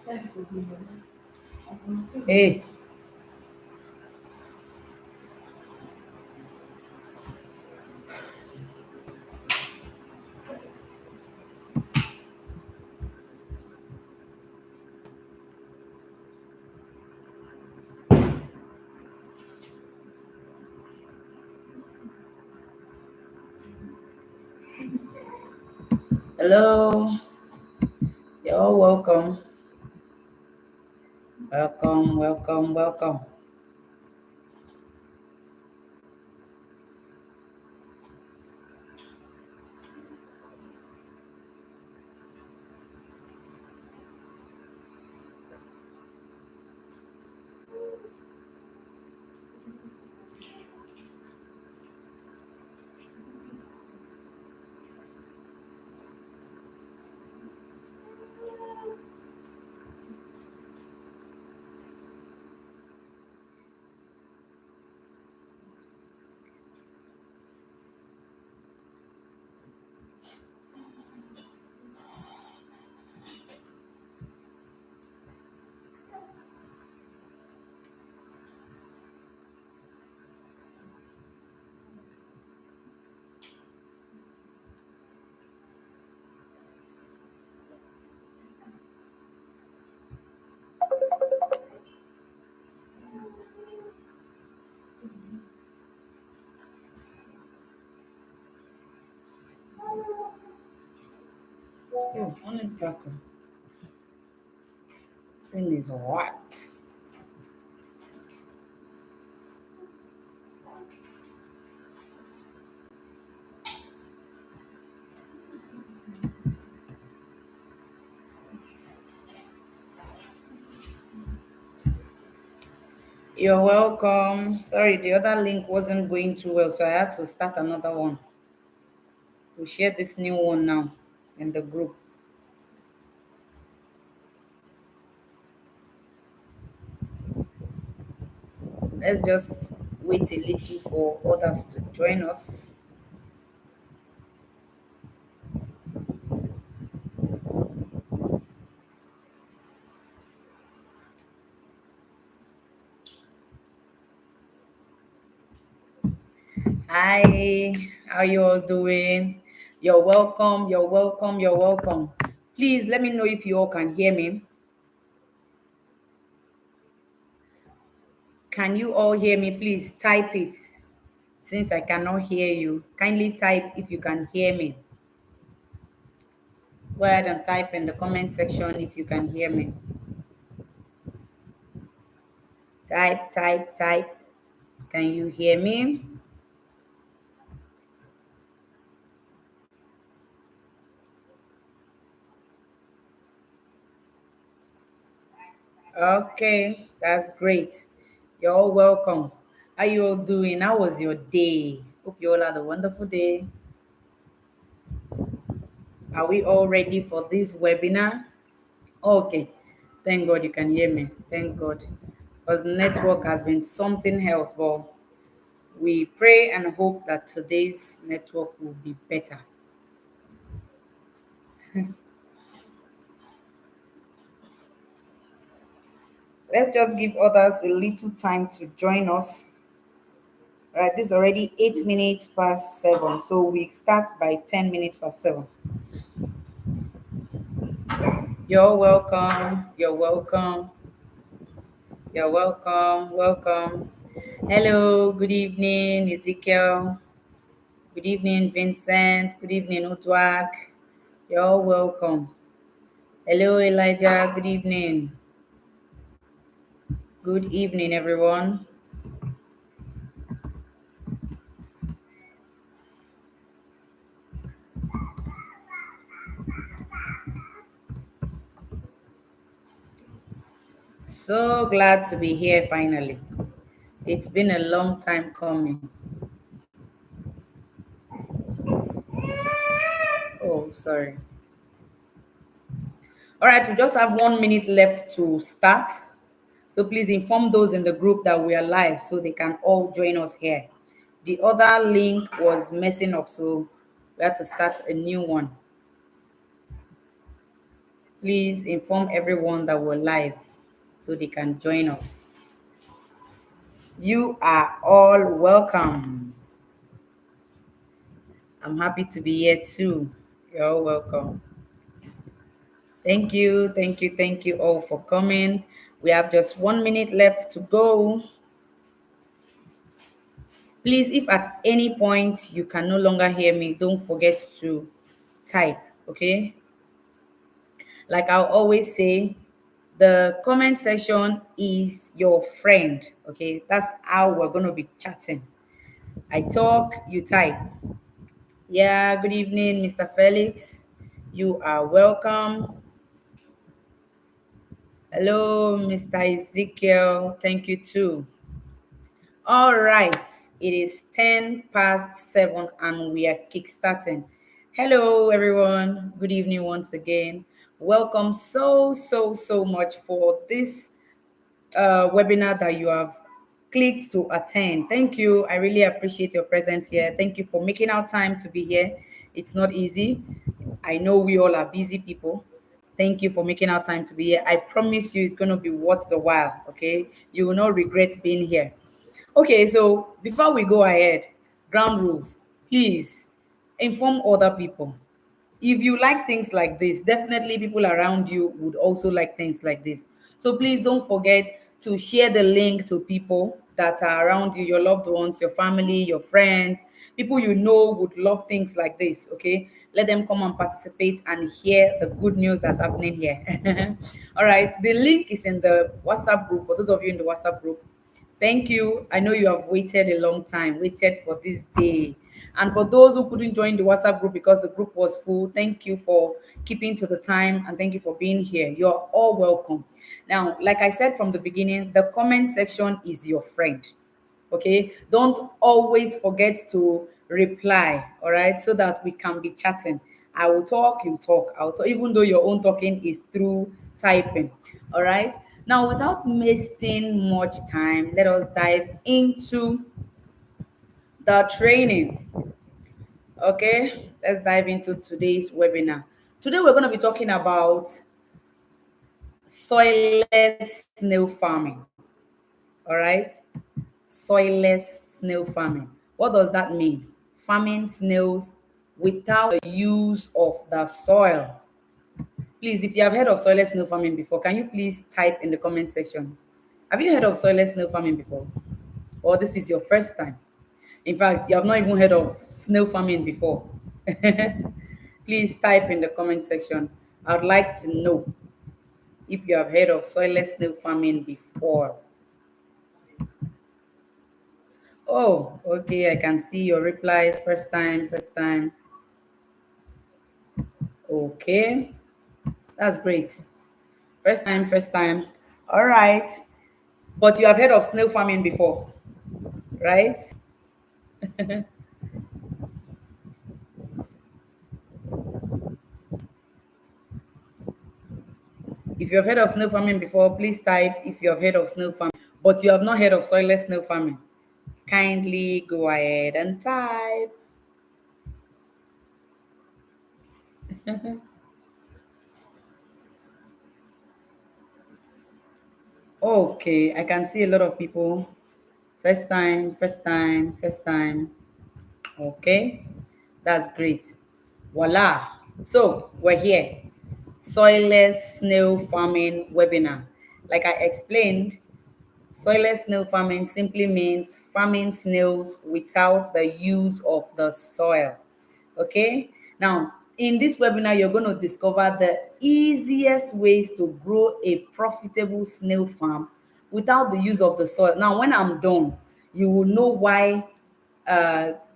Hey, hello. You're welcome. Welcome, welcome, welcome. Oh, only Jacko. Thing is what? You're welcome. Sorry, the other link wasn't going too well, so I had to start another one. We'll share this new one now in the group. Let's just wait a little for others to join us. Hi, how you all doing? You're welcome, you're welcome, you're welcome. Please let me know if you all can hear me. Can you all hear me? Please type it. Since I cannot hear you, kindly type if you can hear me. Go ahead and type in the comment section if you can hear me. Type, type, type. Can you hear me? Okay, that's great. You're all welcome. How you all doing? How was your day? Hope you all had a wonderful day. Are we all ready for this webinar? Okay. Thank God you can hear me. Thank God. Because network has been something else, but we pray and hope that today's network will be better. Let's just give others a little time to join us. All right, this is already 8 minutes past 7, so we start by 10 minutes past 7. You're welcome. You're welcome. You're welcome. Welcome. Hello. Good evening, Ezekiel. Good evening, Vincent. Good evening, Utwak. You're welcome. Hello, Elijah. Good evening. Good evening, everyone. So glad to be here finally. It's been a long time coming. Oh, sorry. All right, we just have 1 minute left to start. So please inform those in the group that we are live so they can all join us here. The other link was messing up, so we had to start a new one. Please inform everyone that we're live so they can join us. You are all welcome. I'm happy to be here too. You're all welcome. Thank you all for coming. We have just 1 minute left to go. Please, if at any point you can no longer hear me, don't forget to type, okay? Like I'll always say, the comment section is your friend, okay? That's how we're going to be chatting. I talk, you type. Yeah, good evening, Mr. Felix. You are welcome. Hello, Mr. Ezekiel. Thank you too. All right, it is 10 past 7 and we are kickstarting. Hello, everyone. Good evening once again. Welcome so much for this webinar that you have clicked to attend. Thank you. I really appreciate your presence here. Thank you for making our time to be here. It's not easy. I know we all are busy people. Thank you for making our time to be here. I promise you it's going to be worth the while, okay? You will not regret being here. Okay, so before we go ahead, ground rules. Please inform other people. If you like things like this, definitely people around you would also like things like this. So please don't forget to share the link to people that are around you, your loved ones, your family, your friends, people you know would love things like this, okay? Let them come and participate and hear the good news that's happening here. All right, the link is in the WhatsApp group for those of you in the WhatsApp group. Thank you. I know you have waited a long time, waited for this day. And for those who couldn't join the WhatsApp group because the group was full, thank you for keeping to the time and thank you for being here. You're all welcome. Now, like I said from the beginning, the comment section is your friend. Okay, don't always forget to reply, all right, so that we can be chatting. I will talk, you talk, I'll talk, even though your own talking is through typing. All right, now without wasting much time, let us dive into the training. Okay, let's dive into today's webinar. Today we're going to be talking about soilless snail farming. All right, soilless snail farming. What does that mean? Farming snails without the use of the soil. Please, if you have heard of soilless snail farming before, can you please type in the comment section? Have you heard of soilless snail farming before? Or this is your first time? In fact, you have not even heard of snail farming before. Please type in the comment section. I would like to know if you have heard of soilless snail farming before. Oh, okay. I can see your replies. First time, first time. Okay, that's great. First time, first time. All right. But you have heard of snail farming before, right? If you have heard of snail farming before, please type if you have heard of snail farming. But you have not heard of soilless snail farming. Kindly go ahead and type. Okay, I can see a lot of people. First time, first time, first time. Okay, that's great. Voila. So we're here. Soilless snail farming webinar. Like I explained, soilless snail farming simply means farming snails without the use of the soil. Okay? Now, in this webinar, you're going to discover the easiest ways to grow a profitable snail farm without the use of the soil. Now, when I'm done, you will know why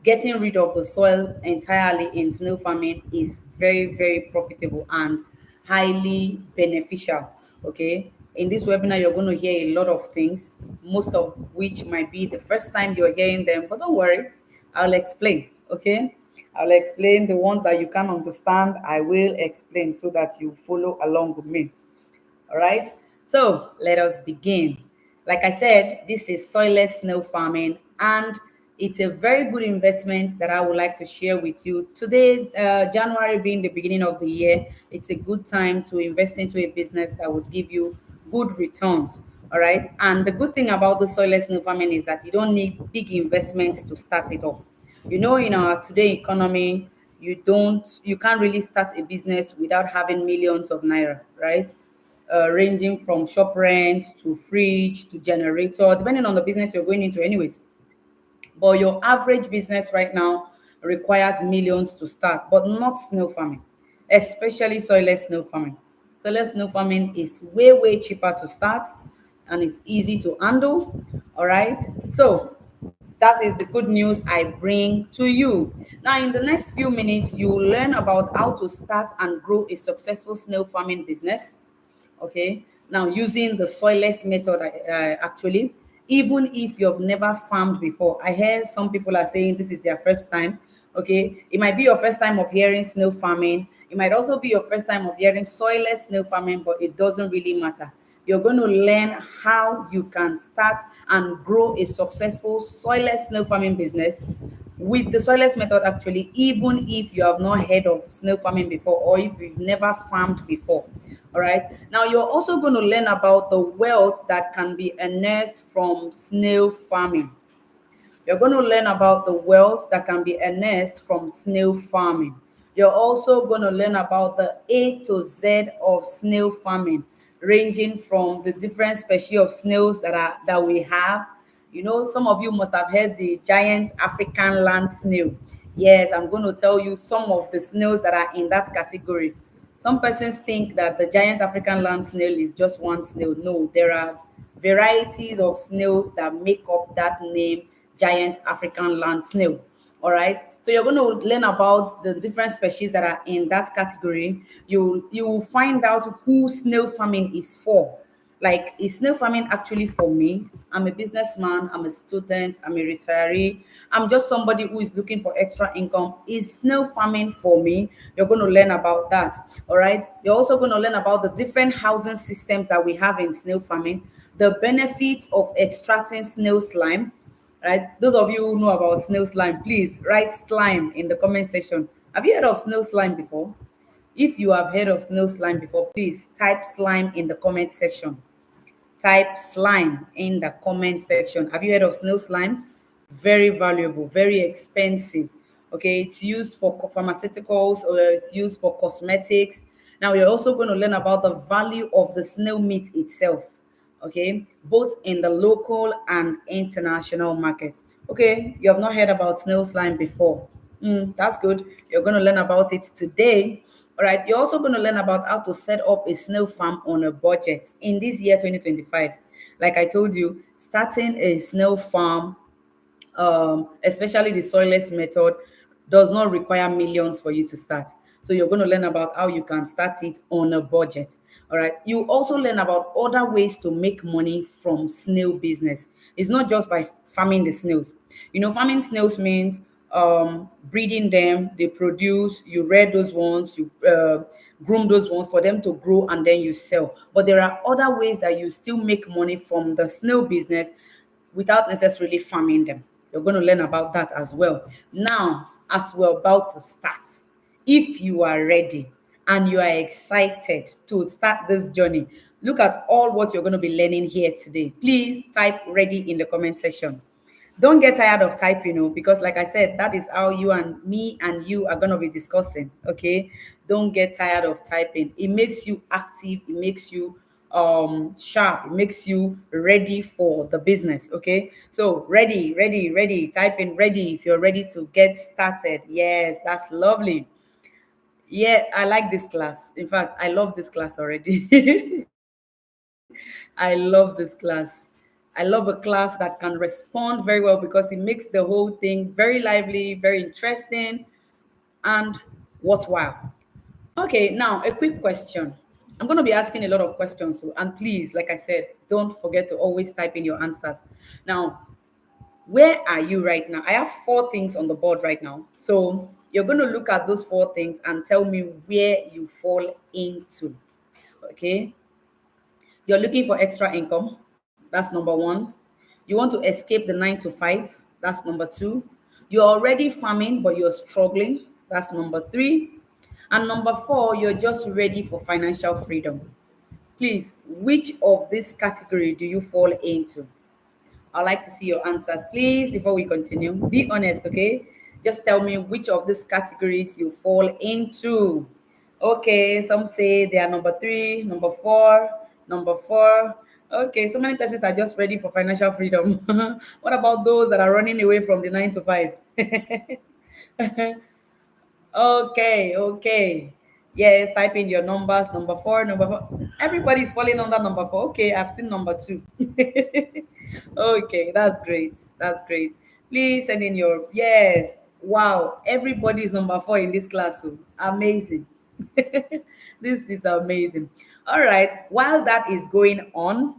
getting rid of the soil entirely in snail farming is very profitable and highly beneficial. Okay, in this webinar you're going to hear a lot of things, most of which might be the first time you're hearing them, but don't worry, I'll explain. Okay, I'll explain the ones that you can understand. I will explain so that you follow along with me. All right, so let us begin. Like I said, this is soilless snail farming, and It's a very good investment that I would like to share with you today. January being the beginning of the year, it's a good time to invest into a business that would give you good returns. All right. And the good thing about the Soilless new farming is that you don't need big investments to start it off. In our today economy, you can't really start a business without having millions of naira, right? Ranging from shop rent to fridge to generator, depending on the business you're going into, anyways. But your average business right now requires millions to start, but not snail farming, especially soilless snail farming. Soilless snail farming is way, way cheaper to start and it's easy to handle. All right. So that is the good news I bring to you. Now, in the next few minutes, you will learn about how to start and grow a successful snail farming business. Okay, now using the soilless method, actually, even if you've never farmed before. I hear some people are saying this is their first time. Okay, it might be your first time of hearing snail farming. It might also be your first time of hearing soilless snail farming, but it doesn't really matter. You're going to learn how you can start and grow a successful soilless snail farming business with the soilless method, actually, even if you have not heard of snail farming before or if you've never farmed before. All right, now you're also going to learn about the wealth that can be unearthed from snail farming. You're going to learn about the wealth that can be unearthed from snail farming. You're also going to learn about the A to Z of snail farming, ranging from the different species of snails that we have. Some of you must have heard the giant African land snail. Yes, I'm going to tell you some of the snails that are in that category. Some persons think that the giant African land snail is just one snail. No, there are varieties of snails that make up that name, giant African land snail. All right. So you're going to learn about the different species that are in that category. You will find out who snail farming is for. Like, is snail farming actually for me? I'm a businessman, I'm a student, I'm a retiree, I'm just somebody who is looking for extra income. Is snail farming for me? You're going to learn about that. All right. You're also going to learn about the different housing systems that we have in snail farming, the benefits of extracting snail slime. Right? Those of you who know about snail slime, please write slime in the comment section. Have you heard of snail slime before? If you have heard of snail slime before, please type slime in the comment section. Type slime in the comment section. Have you heard of snail slime? Very valuable, very expensive. Okay, it's used for pharmaceuticals or it's used for cosmetics. Now we're also going to learn about the value of the snail meat itself. Okay, both in the local and international market. Okay, you have not heard about snail slime before. That's good. You're going to learn about it today. All right. You're also going to learn about how to set up a snail farm on a budget in this year 2025. Like I told you, starting a snail farm, especially the soilless method, does not require millions for you to start. So you're going to learn about how you can start it on a budget. All right. You also learn about other ways to make money from snail business. It's not just by farming the snails. Farming snails means breeding them, they produce, you rear those ones, you groom those ones for them to grow, and then you sell. But there are other ways that you still make money from the snail business without necessarily farming them. You're going to learn about that as well. Now, as we're about to start, if you are ready and you are excited to start this journey, look at all what you're going to be learning here today. Please type ready in the comment section. Don't get tired of typing, because like I said, that is how you and me and you are going to be discussing. Okay, don't get tired of typing. It makes you active, it makes you sharp, it makes you ready for the business. Okay, so ready, ready, ready, type in ready if you're ready to get started. Yes, that's lovely. Yeah, I like this class. In fact, I love this class already. I love this class. I love a class that can respond very well because it makes the whole thing very lively, very interesting, and worthwhile. Okay, now a quick question. I'm going to be asking a lot of questions, and please, like I said, don't forget to always type in your answers. Now, where are you right now? I have four things on the board right now. So you're going to look at those four things and tell me where you fall into. Okay, you're looking for extra income. That's number one. You want to escape the 9 to 5. That's number two. You're already farming, but you're struggling. That's number three. And number four, you're just ready for financial freedom. Please, which of this category do you fall into? I'd like to see your answers, please, before we continue. Be honest, okay? Just tell me which of these categories you fall into. Okay, some say they are number three, number four, number four. Okay, so many persons are just ready for financial freedom. What about those that are running away from the 9 to 5? Okay, okay. Yes, type in your numbers. Number four, number four. Everybody's falling under number four. Okay, I've seen number two. Okay, that's great. That's great. Please send in your yes. Wow, everybody is number four in this class. So amazing. This is amazing. All right. While that is going on,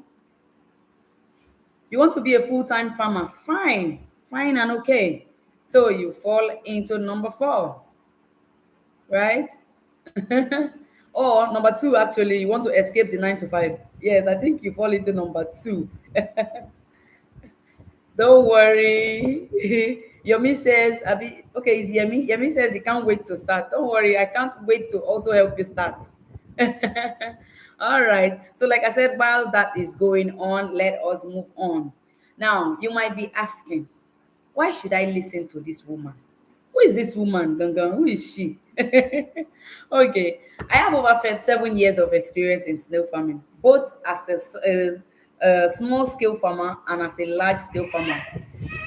you want to be a full-time farmer. Fine, fine and okay. So you fall into number four, right? Or number two, actually, you want to escape the 9 to 5. Yes, I think you fall into number two. Don't worry. Yomi says, Abi, okay, is Yemi? Yemi says he can't wait to start. Don't worry, I can't wait to also help you start. All right. So, like I said, while that is going on, let us move on. Now, you might be asking, why should I listen to this woman? Who is this woman, Gangan? Who is she? Okay, I have over 7 years of experience in snail farming, both as a small scale farmer and as a large scale farmer.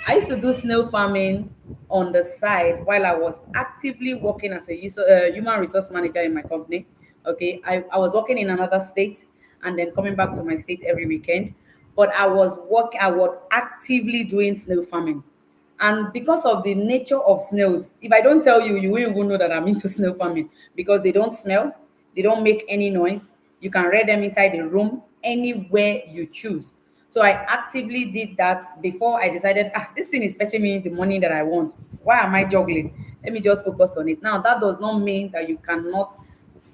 I used to do snail farming on the side while I was actively working as a human resource manager in my company. Okay, I was working in another state and then coming back to my state every weekend. But I was actively doing snail farming. And because of the nature of snails, if I don't tell you, you won't even know that I'm into snail farming because they don't smell, they don't make any noise. You can rear them inside the room anywhere you choose. So I actively did that before I decided, this thing is fetching me the money that I want. Why am I juggling? Let me just focus on it. Now, that does not mean that you cannot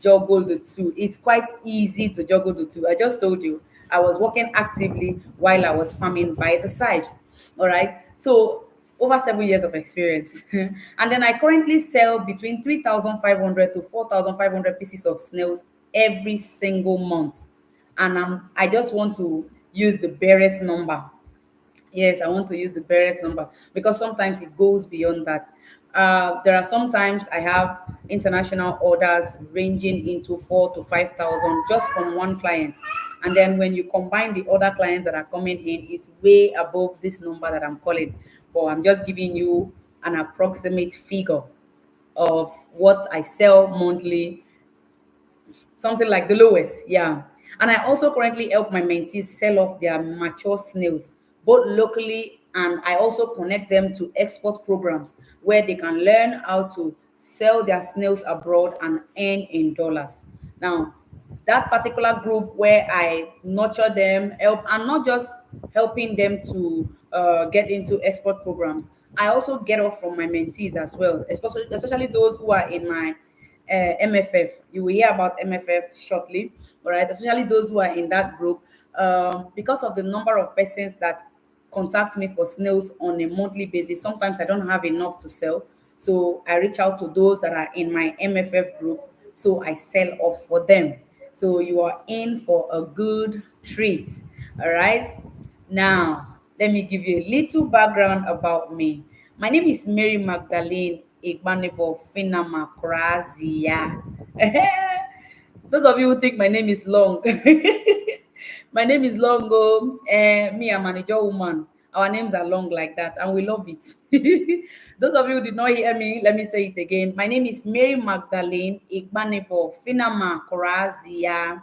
juggle the two. It's quite easy to juggle the two. I just told you I was working actively while I was farming by the side. All right. So over 7 years of experience. And then I currently sell between 3,500 to 4,500 pieces of snails every single month. And I just want to use the barest number. Yes, I want to use the barest number because sometimes it goes beyond that. There are sometimes I have international orders ranging into 4 to 5,000 just from one client, and then when you combine the other clients that are coming in, it's way above this number that I'm calling. But I'm just giving you an approximate figure of what I sell monthly, something like the lowest, yeah. And I also currently help my mentees sell off their mature snails, both locally, and I also connect them to export programs where they can learn how to sell their snails abroad and earn in dollars. Now, that particular group where I nurture them, help, and not just helping them to get into export programs, I also get off from my mentees as well, especially those who are in my MFF. You will hear about MFF shortly, all right? Especially those who are in that group, because of the number of persons that contact me for snails on a monthly basis. Sometimes I don't have enough to sell, so I reach out to those that are in my MFF group, so I sell off for them. So you are in for a good treat, all right? Now, let me give you a little background about me. My name is Mary Magdalene Igbanebo Finama Krazia. Those of you who think my name is long, my name is long. Oh, me, I'm an Ijaw woman. Our names are long like that, and we love it. Those of you who did not hear me, let me say it again. My name is Mary Magdalene Igbanebo Finama Krazia.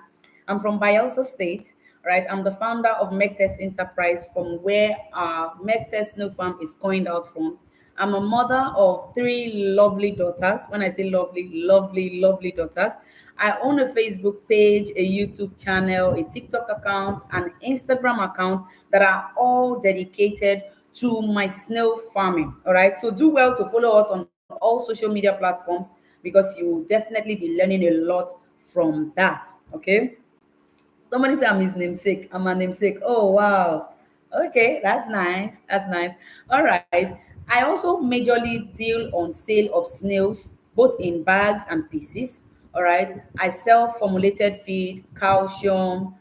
I'm from Bayelsa State, right? I'm the founder of Megtest Enterprise, from where our Megtest New Farm is coined out from. I'm a mother of three lovely daughters. When I say lovely, lovely, lovely daughters, I own a Facebook page, a YouTube channel, a TikTok account, an Instagram account that are all dedicated to my snail farming. All right. So do well to follow us on all social media platforms because you will definitely be learning a lot from that. Okay. Somebody say I'm his namesake. I'm a namesake. Oh wow. Okay, that's nice. That's nice. All right. I also majorly deal on sale of snails, both in bags and pieces. All right. I sell formulated feed, calcium,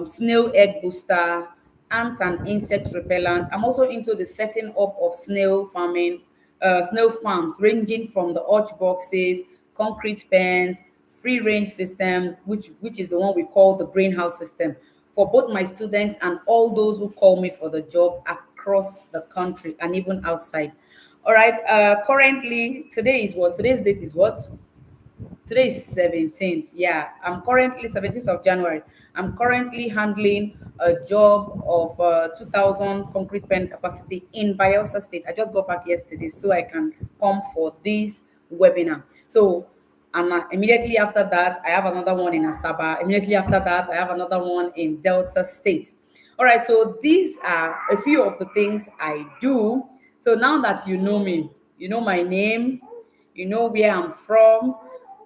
snail egg booster, ant and insect repellent. I'm also into the setting up of snail farming, snail farms ranging from the hutch boxes, concrete pens, free range system, which is the one we call the greenhouse system, for both my students and all those who call me for the job across the country and even outside. All right. Currently, today is what? Today's date is what? Today is 17th. Yeah, I'm currently 17th of January. I'm currently handling a job of 2,000 concrete pen capacity in Bayelsa State. I just got back yesterday so I can come for this webinar. So, and immediately after that, I have another one in Asaba. Immediately after that, I have another one in Delta State. All right, so these are a few of the things I do. So now that you know me, you know my name, you know where I'm from.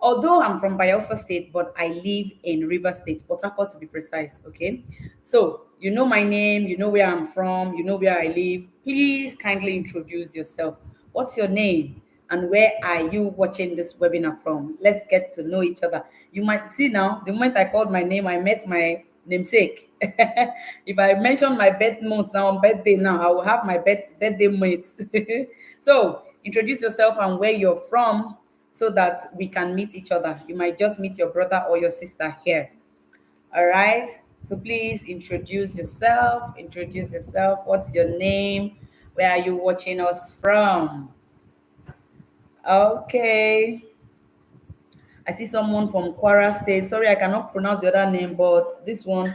Although I'm from Bayelsa State, but I live in River State, Port Harcourt to be precise. Okay, so you know my name, you know where I'm from, you know where I live. Please kindly introduce yourself. What's your name? And where are you watching this webinar from? Let's get to know each other. You might see now, the moment I called my name, I met my namesake. If I mention my birth month now, birthday now, I will have my birthday mates. So introduce yourself and where you're from so that we can meet each other. You might just meet your brother or your sister here. All right. So please introduce yourself. Introduce yourself. What's your name? Where are you watching us from? Okay. I see someone from Kwara State. Sorry, I cannot pronounce the other name, but this one,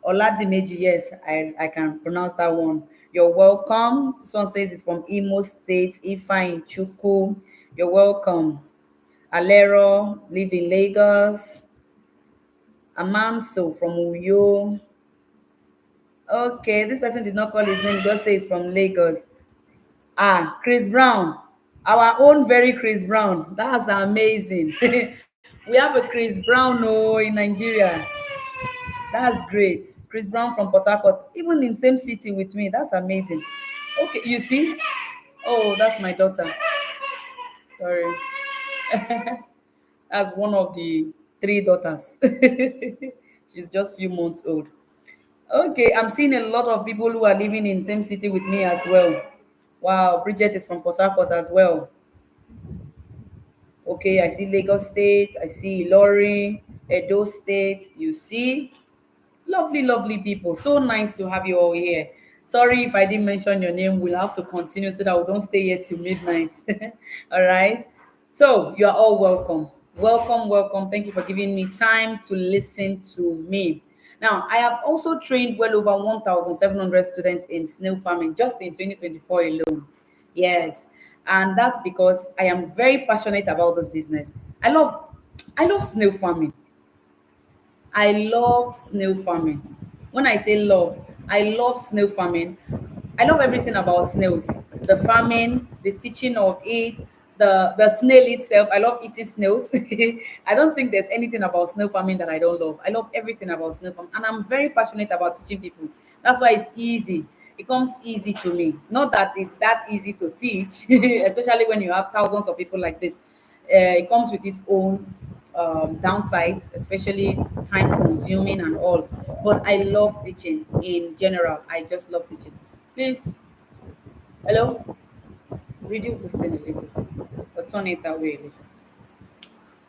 Oladimeji, yes, I can pronounce that one. You're welcome. This one says it's from Imo State, Ifeanyi Chukwu. You're welcome. Alero, live in Lagos. Amanso from Uyo. Okay, this person did not call his name, just say it's from Lagos. Ah, Chris Brown. Our own very Chris Brown. That's amazing. We have a Chris Brown in Nigeria. That's great. Chris Brown from Port Harcourt, even in same city with me. That's amazing. Okay, you see? Oh, that's my daughter. Sorry. That's one of the three daughters. She's just few months old. Okay, I'm seeing a lot of people who are living in same city with me as well. Wow, Bridget is from Port Harcourt as well. Okay, I see Lagos State, I see Lori, Edo State. You see, lovely, lovely people. So nice to have you all here. Sorry if I didn't mention your name. We'll have to continue so that we don't stay here till midnight. All right. So you are all welcome. Welcome, welcome. Thank you for giving me time to listen to me. Now, I have also trained well over 1,700 students in snail farming just in 2024 alone. Yes. And that's because I am very passionate about this business. I love snail farming. I love snail farming. When I say love, I love snail farming. I love everything about snails. The farming, the teaching of it, the snail itself. I love eating snails. I don't think there's anything about snail farming that I don't love. I love everything about snail farming. And I'm very passionate about teaching people. That's why it's easy. It comes easy to me. Not that it's that easy to teach, especially when you have thousands of people like this. It comes with its own downsides, especially time consuming and all. But I love teaching in general. I just love teaching. Please, hello, reduce this thing a little, or turn it away a little.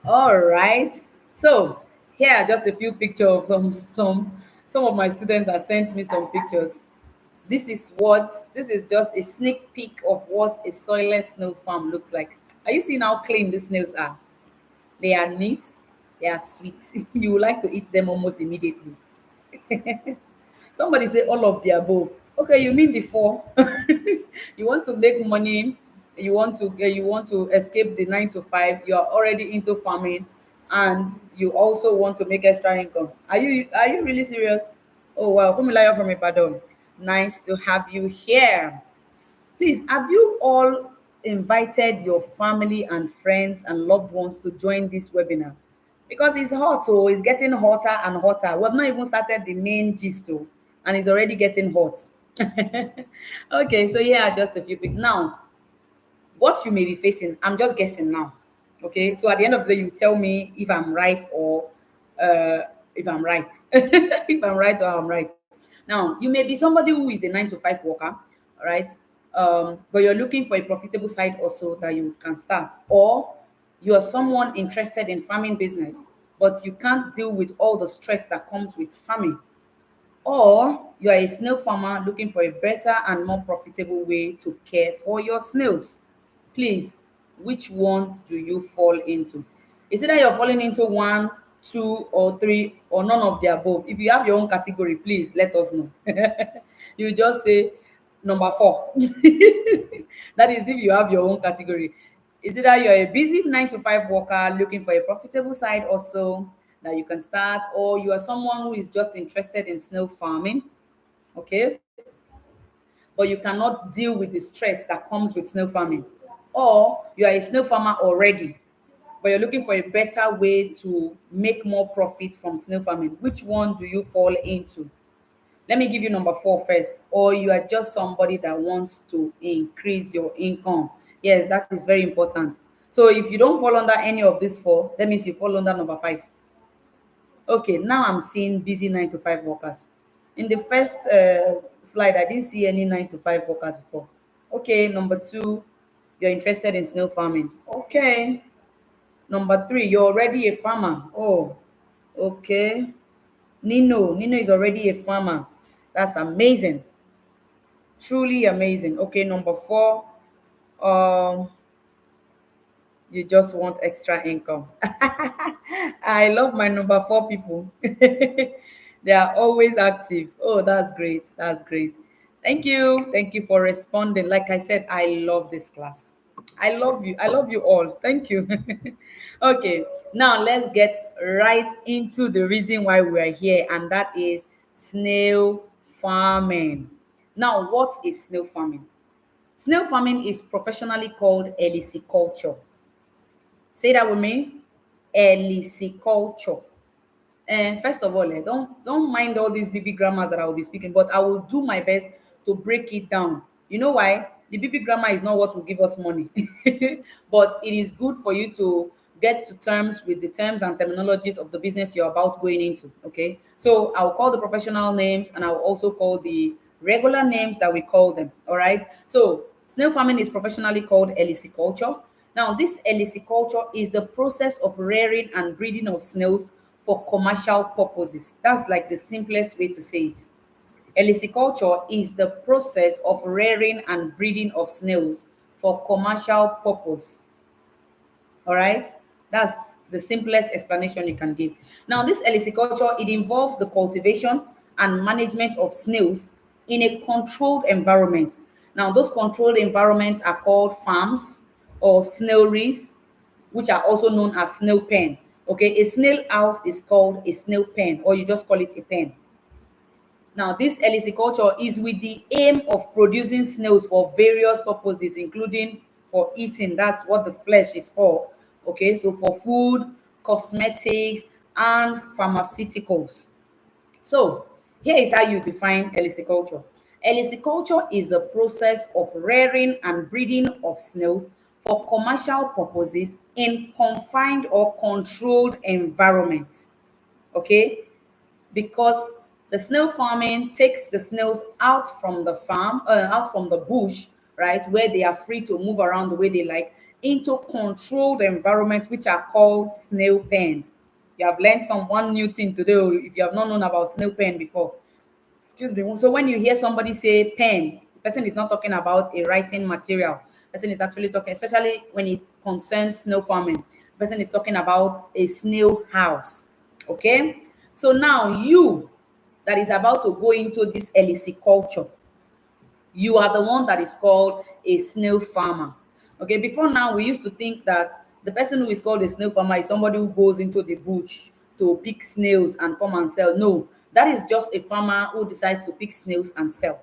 All right. So here are just a few pictures of some of my students that sent me some pictures. This is just a sneak peek of what a soilless snail farm looks like. Are you seeing how clean these snails are? They are neat, they are sweet. You would like to eat them almost immediately. Somebody say all of the above. Okay, you mean the four? You want to make money, you want to escape the 9 to 5, you are already into farming, and you also want to make extra income. Are you really serious? Oh wow, Fumilayo from Ibadan. Nice to have you here. Please, have you all invited your family and friends and loved ones to join this webinar? Because it's hot, oh, it's getting hotter and hotter. We have not even started the main gist, oh, and it's already getting hot. Okay, so here are just a few people. Now, what you may be facing, I'm just guessing now. Okay, so at the end of the day, you tell me if I'm right or uh, if I'm right. If I'm right or I'm right. Now, you may be somebody who is a 9 to 5 worker, all right? But you're looking for a profitable side also that you can start, or you are someone interested in farming business, but you can't deal with all the stress that comes with farming, or you are a snail farmer looking for a better and more profitable way to care for your snails. Please, which one do you fall into? Is it that you're falling into one, two, or three, or none of the above? If you have your own category, please let us know. You just say number four. That is if you have your own category. Is it that you're a busy 9 to 5 worker looking for a profitable side also that you can start, or you are someone who is just interested in snail farming, okay, but you cannot deal with the stress that comes with snail farming, or you are a snail farmer already, but you're looking for a better way to make more profit from snail farming? Which one do you fall into? Let me give you number four first. Or you are just somebody that wants to increase your income. Yes, that is very important. So if you don't fall under any of these four, that means you fall under number five. Okay, now I'm seeing busy 9 to 5 workers. In the first slide, I didn't see any 9 to 5 workers before. Okay, number two, you're interested in snail farming. Okay. Number three, you're already a farmer. Oh, okay. Nino is already a farmer. That's amazing. Truly amazing. Okay, number four, um, you just want extra income. I love my number four people. They are always active. Oh, that's great. That's great. Thank you. Thank you for responding. Like I said, I love this class. I love you. I love you all. Thank you. Okay, now let's get right into the reason why we are here, and that is snail farming. Now, what is snail farming? Snail farming is professionally called culture. Say that with me. Culture. And first of all, don't mind all these BB grammars that I will be speaking, but I will do my best to break it down. You know why? The BB grammar is not what will give us money, but it is good for you to get to terms with the terms and terminologies of the business you're about going into. Okay, so I'll call the professional names and I'll also call the regular names that we call them. All right. So snail farming is professionally called culture. Now, this culture is the process of rearing and breeding of snails for commercial purposes. That's like the simplest way to say it. Culture is the process of rearing and breeding of snails for commercial purpose. All right, that's the simplest explanation you can give. Now, this culture, it involves the cultivation and management of snails in a controlled environment. Now, those controlled environments are called farms or snailries, which are also known as snail pen. Okay, a snail house is called a snail pen, or you just call it a pen. Now, this culture is with the aim of producing snails for various purposes, including for eating. That's what the flesh is for. Okay, so for food, cosmetics, and pharmaceuticals. So, here is how you define culture. Culture is the process of rearing and breeding of snails for commercial purposes in confined or controlled environments. Okay, because the snail farming takes the snails out from the farm, out from the bush, right, where they are free to move around the way they like, into controlled environments, which are called snail pens. You have learned some one new thing today, if you have not known about snail pen before. Excuse me. So when you hear somebody say pen, the person is not talking about a writing material. The person is actually talking, especially when it concerns snail farming. The person is talking about a snail house. Okay. So now you that is about to go into this culture, you are the one that is called a snail farmer. Okay. Before now, we used to think that the person who is called a snail farmer is somebody who goes into the bush to pick snails and come and sell. No, that is just a farmer who decides to pick snails and sell.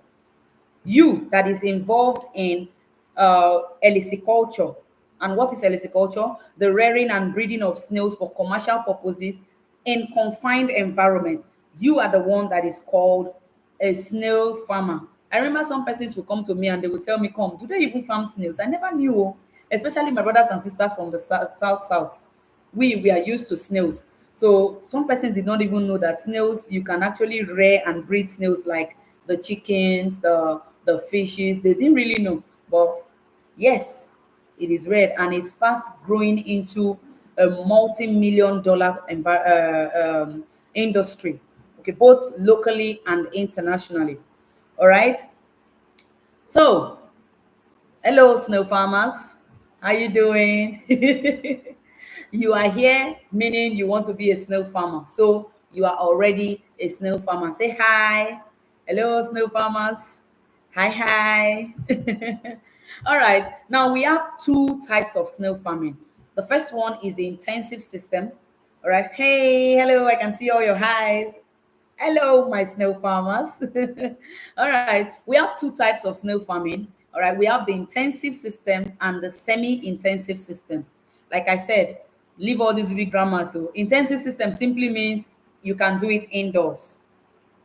You that is involved in culture. And what is culture? The rearing and breeding of snails for commercial purposes in confined environment. You are the one that is called a snail farmer. I remember some persons will come to me and they will tell me, come, do they even farm snails? I never knew, oh. Especially my brothers and sisters from the south. We are used to snails. So some persons did not even know that snails, you can actually rear and breed snails like the chickens, the fishes. They didn't really know. But yes, it is red and it's fast growing into a multi-million dollar industry, okay, both locally and internationally. All right. So, hello, snow farmers. How you doing? You are here, meaning you want to be a snail farmer. So you are already a snail farmer. Say hi. Hello, snail farmers. Hi, hi. All right. Now we have two types of snail farming. The first one is the intensive system. All right. Hey, hello. I can see all your highs. Hello, my snail farmers. All right, we have two types of snail farming. All right, we have the intensive system and the semi-intensive system. Like I said, leave all these big grammars. So, intensive system simply means you can do it indoors.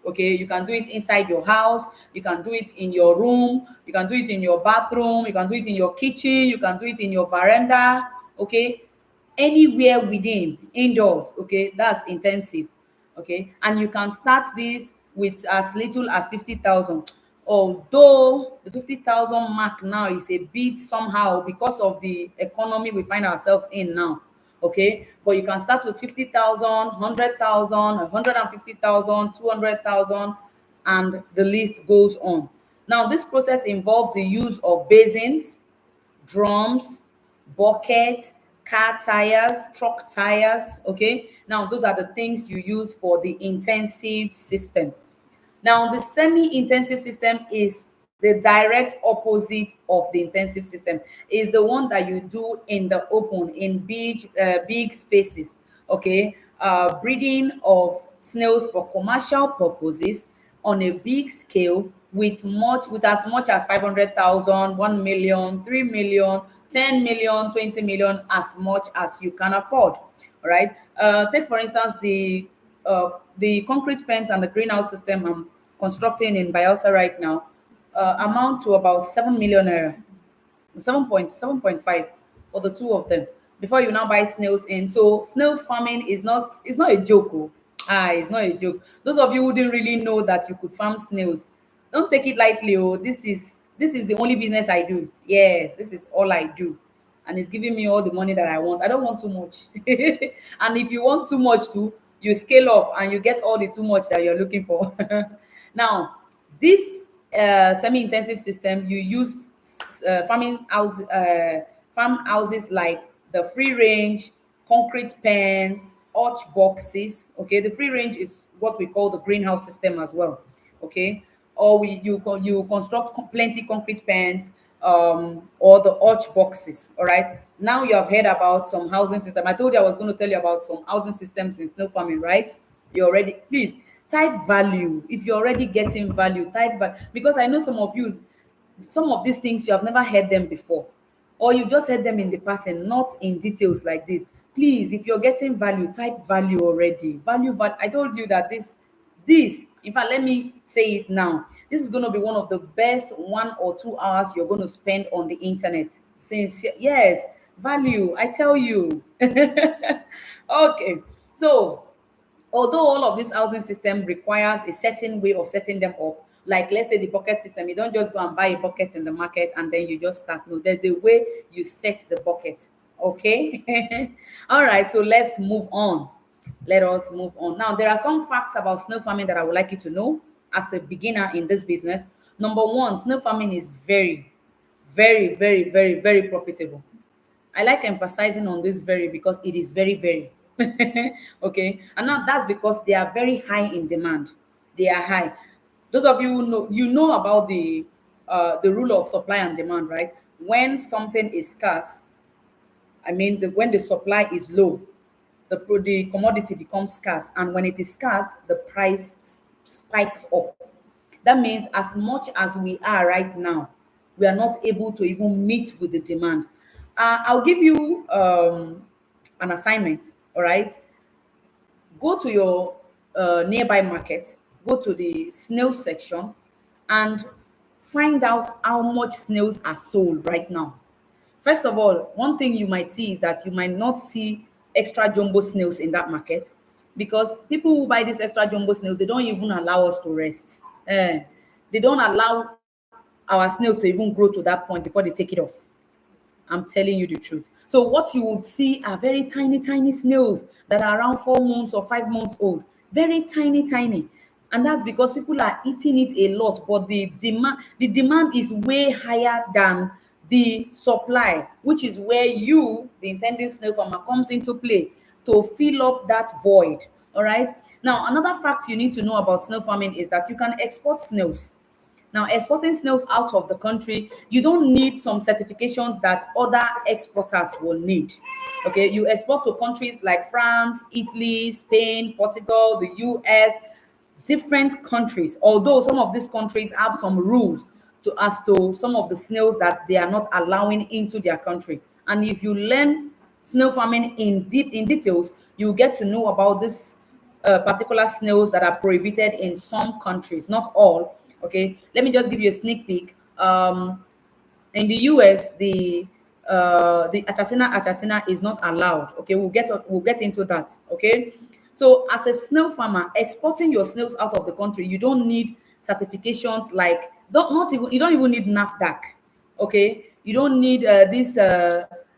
Okay, you can do it inside your house, you can do it in your room, you can do it in your bathroom, you can do it in your kitchen, you can do it in your veranda. Okay, anywhere within indoors. Okay, that's intensive. Okay, and you can start this with as little as 50,000, although the 50,000 mark now is a bit somehow because of the economy we find ourselves in now. Okay, but you can start with 50,000, 100,000, 150,000, 200,000, and the list goes on. Now this process involves the use of basins, drums, bucket, car tires, truck tires. Okay, now those are the things you use for the intensive system. Now, the semi-intensive system is the direct opposite of the intensive system. Is the one that you do in the open, in big spaces. Okay, breeding of snails for commercial purposes on a big scale with as much as 500,000, 1 million, 3 million, 10 million, 20 million, as much as you can afford. All right. Take for instance the concrete pens and the greenhouse system I'm constructing in Bielsa right now amount to about 7 million naira, 7.5 for the two of them before you now buy snails in. So snail farming is not a joke. Oh. It's not a joke. Those of you who didn't really know that you could farm snails, don't take it lightly. Oh, this is the only business I do. Yes, this is all I do, and it's giving me all the money that I want. I don't want too much. And if you want too much too, you scale up and you get all the too much that you're looking for. Now, this semi-intensive system, you use farm houses like the free range, concrete pens, arch boxes. Okay, the free range is what we call the greenhouse system as well. Okay, or you construct plenty concrete pens, or the arch boxes. All right, now you have heard about some housing system. I told you I was going to tell you about some housing systems in snow farming, right? You already, please type value. If you're already getting value, type value, because I know some of you, some of these things you have never heard them before, or you just heard them in the past and not in details like this. Please, if you're getting value, type value already. Value. I told you that this, in fact, let me say it now, this is going to be one of the best 1 or 2 hours you're going to spend on the internet. Since, yes, value, I tell you. Okay, so although all of this housing system requires a certain way of setting them up, like let's say the bucket system, you don't just go and buy a bucket in the market and then you just start. No, there's a way you set the bucket. Okay. All right, so let's move on. Let us move on. Now, there are some facts about snail farming that I would like you to know as a beginner in this business. Number one, snail farming is very, very, very, very, very profitable. I like emphasizing on this very because it is very, very. Okay. And now that's because they are very high in demand. They are high. Those of you who know, you know about the rule of supply and demand, right? When something is scarce, I mean, when the supply is low, the commodity becomes scarce, and when it is scarce, the price spikes up. That means as much as we are right now, we are not able to even meet with the demand. I'll give you an assignment. All right, go to your nearby market. go to the snail section and find out how much snails are sold right now. First of all, one thing you might see is that you might not see extra jumbo snails in that market, because people who buy these extra jumbo snails, they don't even allow us to rest. They don't allow our snails to even grow to that point before they take it off. I'm telling you the truth. So what you would see are very tiny, tiny snails that are around 4 months or 5 months old. Very tiny, tiny. And that's because people are eating it a lot, but the demand is way higher than the supply, which is where you, the intending snail farmer, comes into play to fill up that void. All right. Now, another fact you need to know about snail farming is that you can export snails. Now, exporting snails out of the country, you don't need some certifications that other exporters will need. Okay, you export to countries like France, Italy, Spain, Portugal, the US, different countries. Although some of these countries have some rules to as to some of the snails that they are not allowing into their country. And if you learn snail farming in details, you get to know about this particular snails that are prohibited in some countries, not all. Okay, let me just give you a sneak peek. In the US, the achatina is not allowed. Okay, we'll get into that. Okay, so as a snail farmer, exporting your snails out of the country, you don't need certifications like don't not even you don't even need NAFDAC. Okay, you don't need this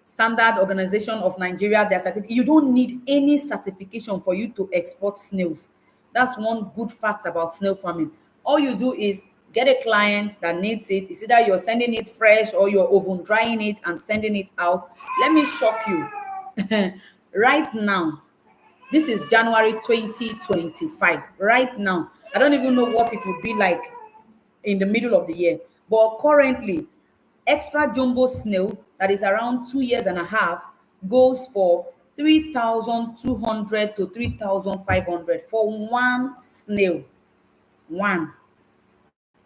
standard organization of Nigeria. Their you don't need any certification for you to export snails. That's one good fact about snail farming. All you do is get a client that needs it. It's either you're sending it fresh or you're oven drying it and sending it out. Let me shock you. Right now, this is January 2025. Right now, I don't even know what it will be like in the middle of the year. But currently, extra jumbo snail that is around 2 years and a half goes for 3,200 to 3,500 for one snail. One.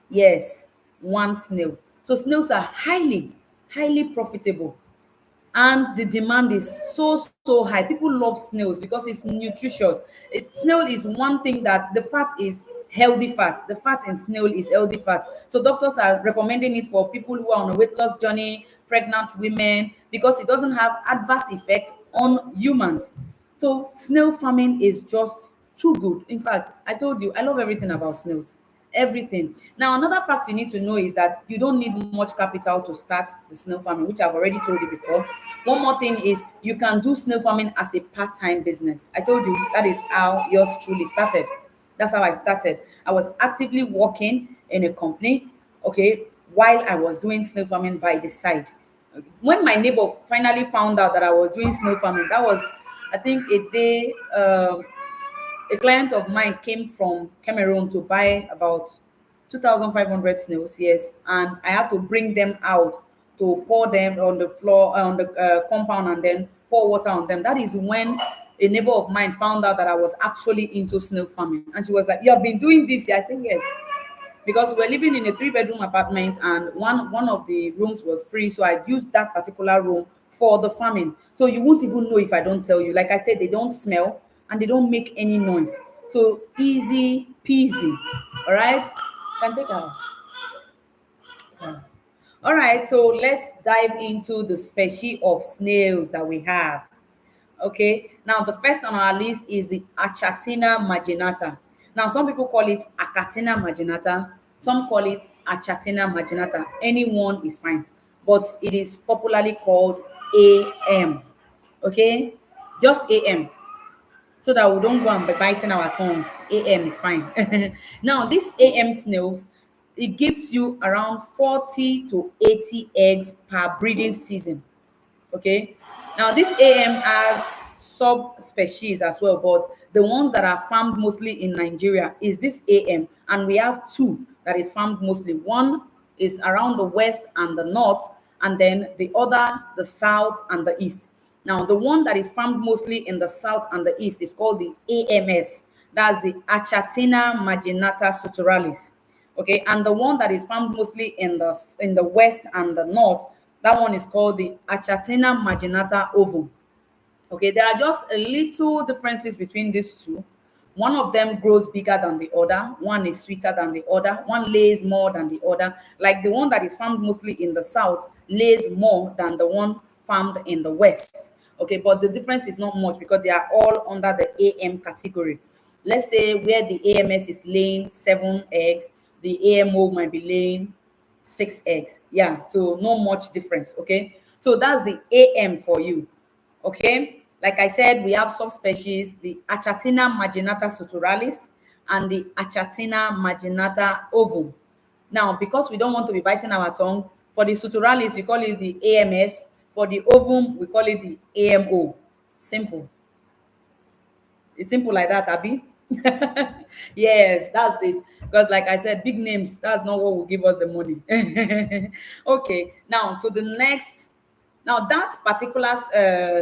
Yes, one snail. So snails are highly, highly profitable, and the demand is so high. People love snails because it's nutritious. Snail is one thing that the fat is healthy fat. The fat in snail is healthy fat. So doctors are recommending it for people who are on a weight loss journey, pregnant women, because it doesn't have adverse effect on humans. So snail farming is just too good. In fact, I told you I love everything about snails. Everything. Now, another fact you need to know is that you don't need much capital to start the snail farming, which I've already told you before. One more thing is you can do snail farming as a part-time business. I told you that is how yours truly started. That's how I started. I was actively working in a company, okay, while I was doing snail farming by the side. When my neighbor finally found out that I was doing snail farming, that was, I think, a day. A client of mine came from Cameroon to buy about 2,500 snails, yes, and I had to bring them out to pour them on the floor, on the compound, and then pour water on them. That is when a neighbor of mine found out that I was actually into snail farming. And she was like, "You have been doing this?" I said, "Yes." Because we're living in a three-bedroom apartment and one of the rooms was free, so I used that particular room for the farming. So you won't even know if I don't tell you. Like I said, they don't smell and they don't make any noise, so easy peasy. All right, can take out. All right, so let's dive into the species of snails that we have. Okay, now the first on our list is the Achatina marginata. Now, some people call it Achatina marginata, some call it Achatina marginata. Any one is fine, but it is popularly called AM. Okay, just AM, so that we don't go and be biting our tongues. AM is fine. Now, these AM snails, it gives you around 40 to 80 eggs per breeding season. Okay, now this AM has subspecies as well, but the ones that are farmed mostly in Nigeria is this AM, and we have two that is farmed mostly. One is around the west and the north, and then the other the south and the east. Now, the one that is farmed mostly in the south and the east is called the AMS. That's the Achatina marginata suturalis. Okay, and the one that is found mostly in the west and the north, that one is called the Achatina marginata ovum. Okay, there are just a little differences between these two, One of them grows bigger than the other, one is sweeter than the other, one lays more than the other. Like the one that is farmed mostly in the south lays more than the one farmed in the west. Okay, but the difference is not much because they are all under the AM category. Let's say where the AMS is laying 7 eggs, the AMO might be laying 6 eggs. Yeah, so no much difference. Okay, so that's the AM for you. Okay, like I said, we have subspecies, the Achatina marginata suturalis and the Achatina marginata ovum. Now, because we don't want to be biting our tongue, for the suturalis we call it the AMS, for the ovum we call it the AMO. Simple. It's simple like that, Abby. Yes, that's it. Because, like I said, big names, that's not what will give us the money. Okay, now to the next. Now, that particular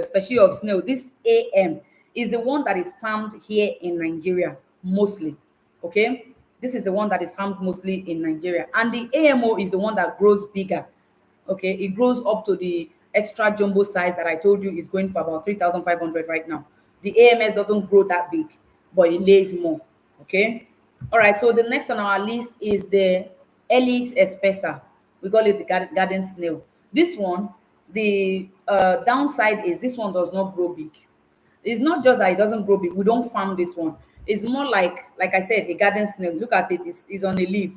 species of snail, this AM, is the one that is found here in Nigeria mostly. Okay, this is the one that is found mostly in Nigeria. And the AMO is the one that grows bigger. Okay, it grows up to the extra jumbo size that I told you is going for about 3,500 right now. The AMS doesn't grow that big, but it lays more. Okay, all right. So the next on our list is the Helix espessa. We call it the garden snail. This one, the downside is this one does not grow big. It's not just that it doesn't grow big. We don't farm this one. It's more like I said, a garden snail. Look at it. It's on a leaf.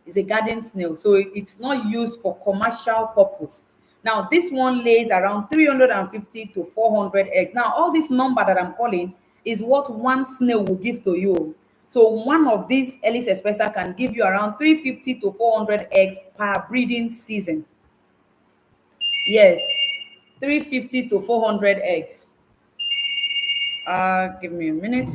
It's a garden snail. So it's not used for commercial purpose. Now, this one lays around 350 to 400 eggs. Now, all this number that I'm calling is what one snail will give to you. So one of these Helix espessa can give you around 350 to 400 eggs per breeding season. Yes, 350 to 400 eggs. Give me a minute.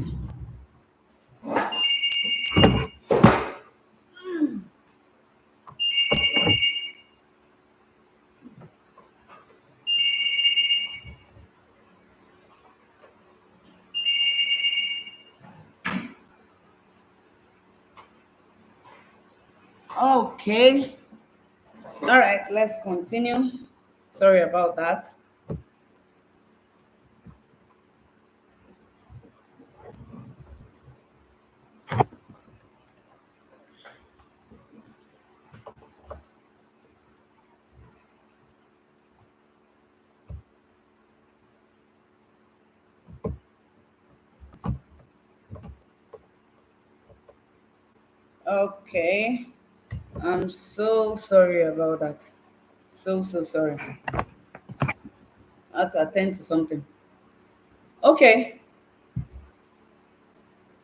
Okay. All right, let's continue. Sorry about that. Okay. I'm so sorry about that. So sorry. I had to attend to something. Okay.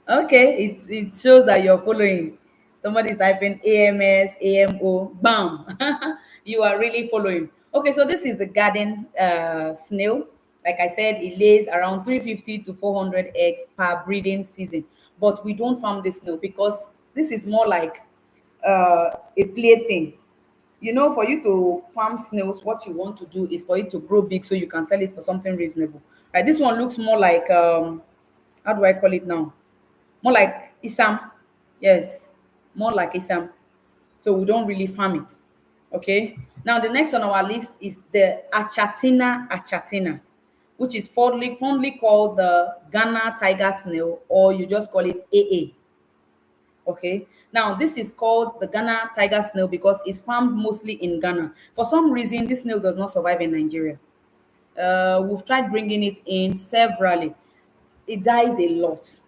Okay. It shows that you're following. Somebody's typing AMS, AMO, bam. You are really following. Okay, so this is the garden snail. Like I said, it lays around 350 to 400 eggs per breeding season. But we don't farm this snail because this is more like a plaything. You know, for you to farm snails, what you want to do is for it to grow big so you can sell it for something reasonable. Right, this one looks more like how do I call it now? More like Isam. Yes, more like Isam. So we don't really farm it. Okay. Now the next on our list is the achatina, which is fondly called the Ghana tiger snail, or you just call it AA. Okay. Now this is called the Ghana tiger snail because it's farmed mostly in Ghana. For some reason, this snail does not survive in Nigeria. We've tried bringing it in severally. It dies a lot,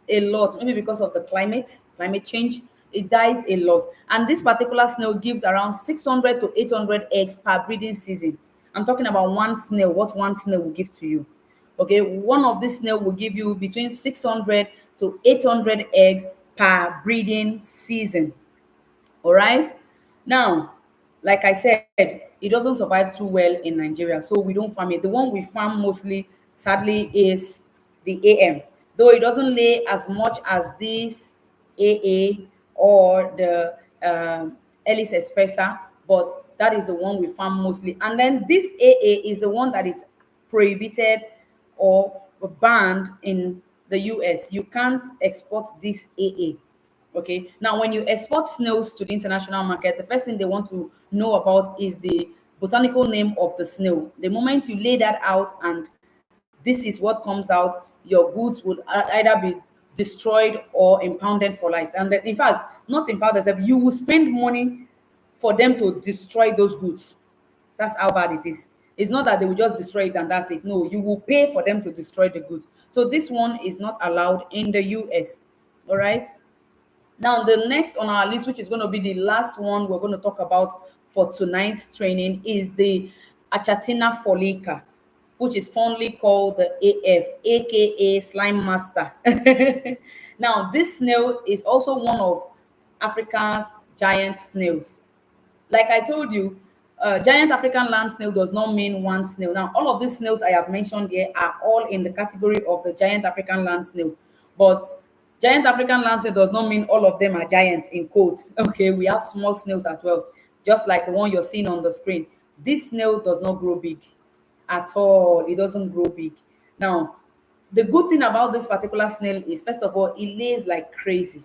maybe because of the climate change. It dies a lot, and this particular snail gives around 600 to 800 eggs per breeding season. I'm talking about one snail, what one snail will give to you. Okay, one of these snail will give you between 600 to 800 eggs per breeding season. All right. Now, like I said, it doesn't survive too well in Nigeria, so we don't farm it. The one we farm mostly, sadly, is the AM. Though it doesn't lay as much as this AA or the Ellis Espressa, but that is the one we farm mostly. And then this AA is the one that is prohibited or banned in the US. You can't export this AA. Okay. Now, when you export snails to the international market, the first thing they want to know about is the botanical name of the snail. The moment you lay that out and this is what comes out, your goods would either be destroyed or impounded for life. And in fact, not impounded, you will spend money for them to destroy those goods. That's how bad it is. It's not that they will just destroy it and that's it. No, you will pay for them to destroy the goods. So this one is not allowed in the US. All right. Now, the next on our list, which is going to be the last one we're going to talk about for tonight's training, is the Achatina folica, which is fondly called the AF, aka Slime Master. Now, this snail is also one of Africa's giant snails. Like I told you, giant African land snail does not mean one snail. Now, all of these snails I have mentioned here are all in the category of the giant African land snail. But giant African land snail does not mean all of them are giants in quotes. Okay, we have small snails as well, just like the one you're seeing on the screen. This snail does not grow big at all. It doesn't grow big. Now, the good thing about this particular snail is, first of all, it lays like crazy.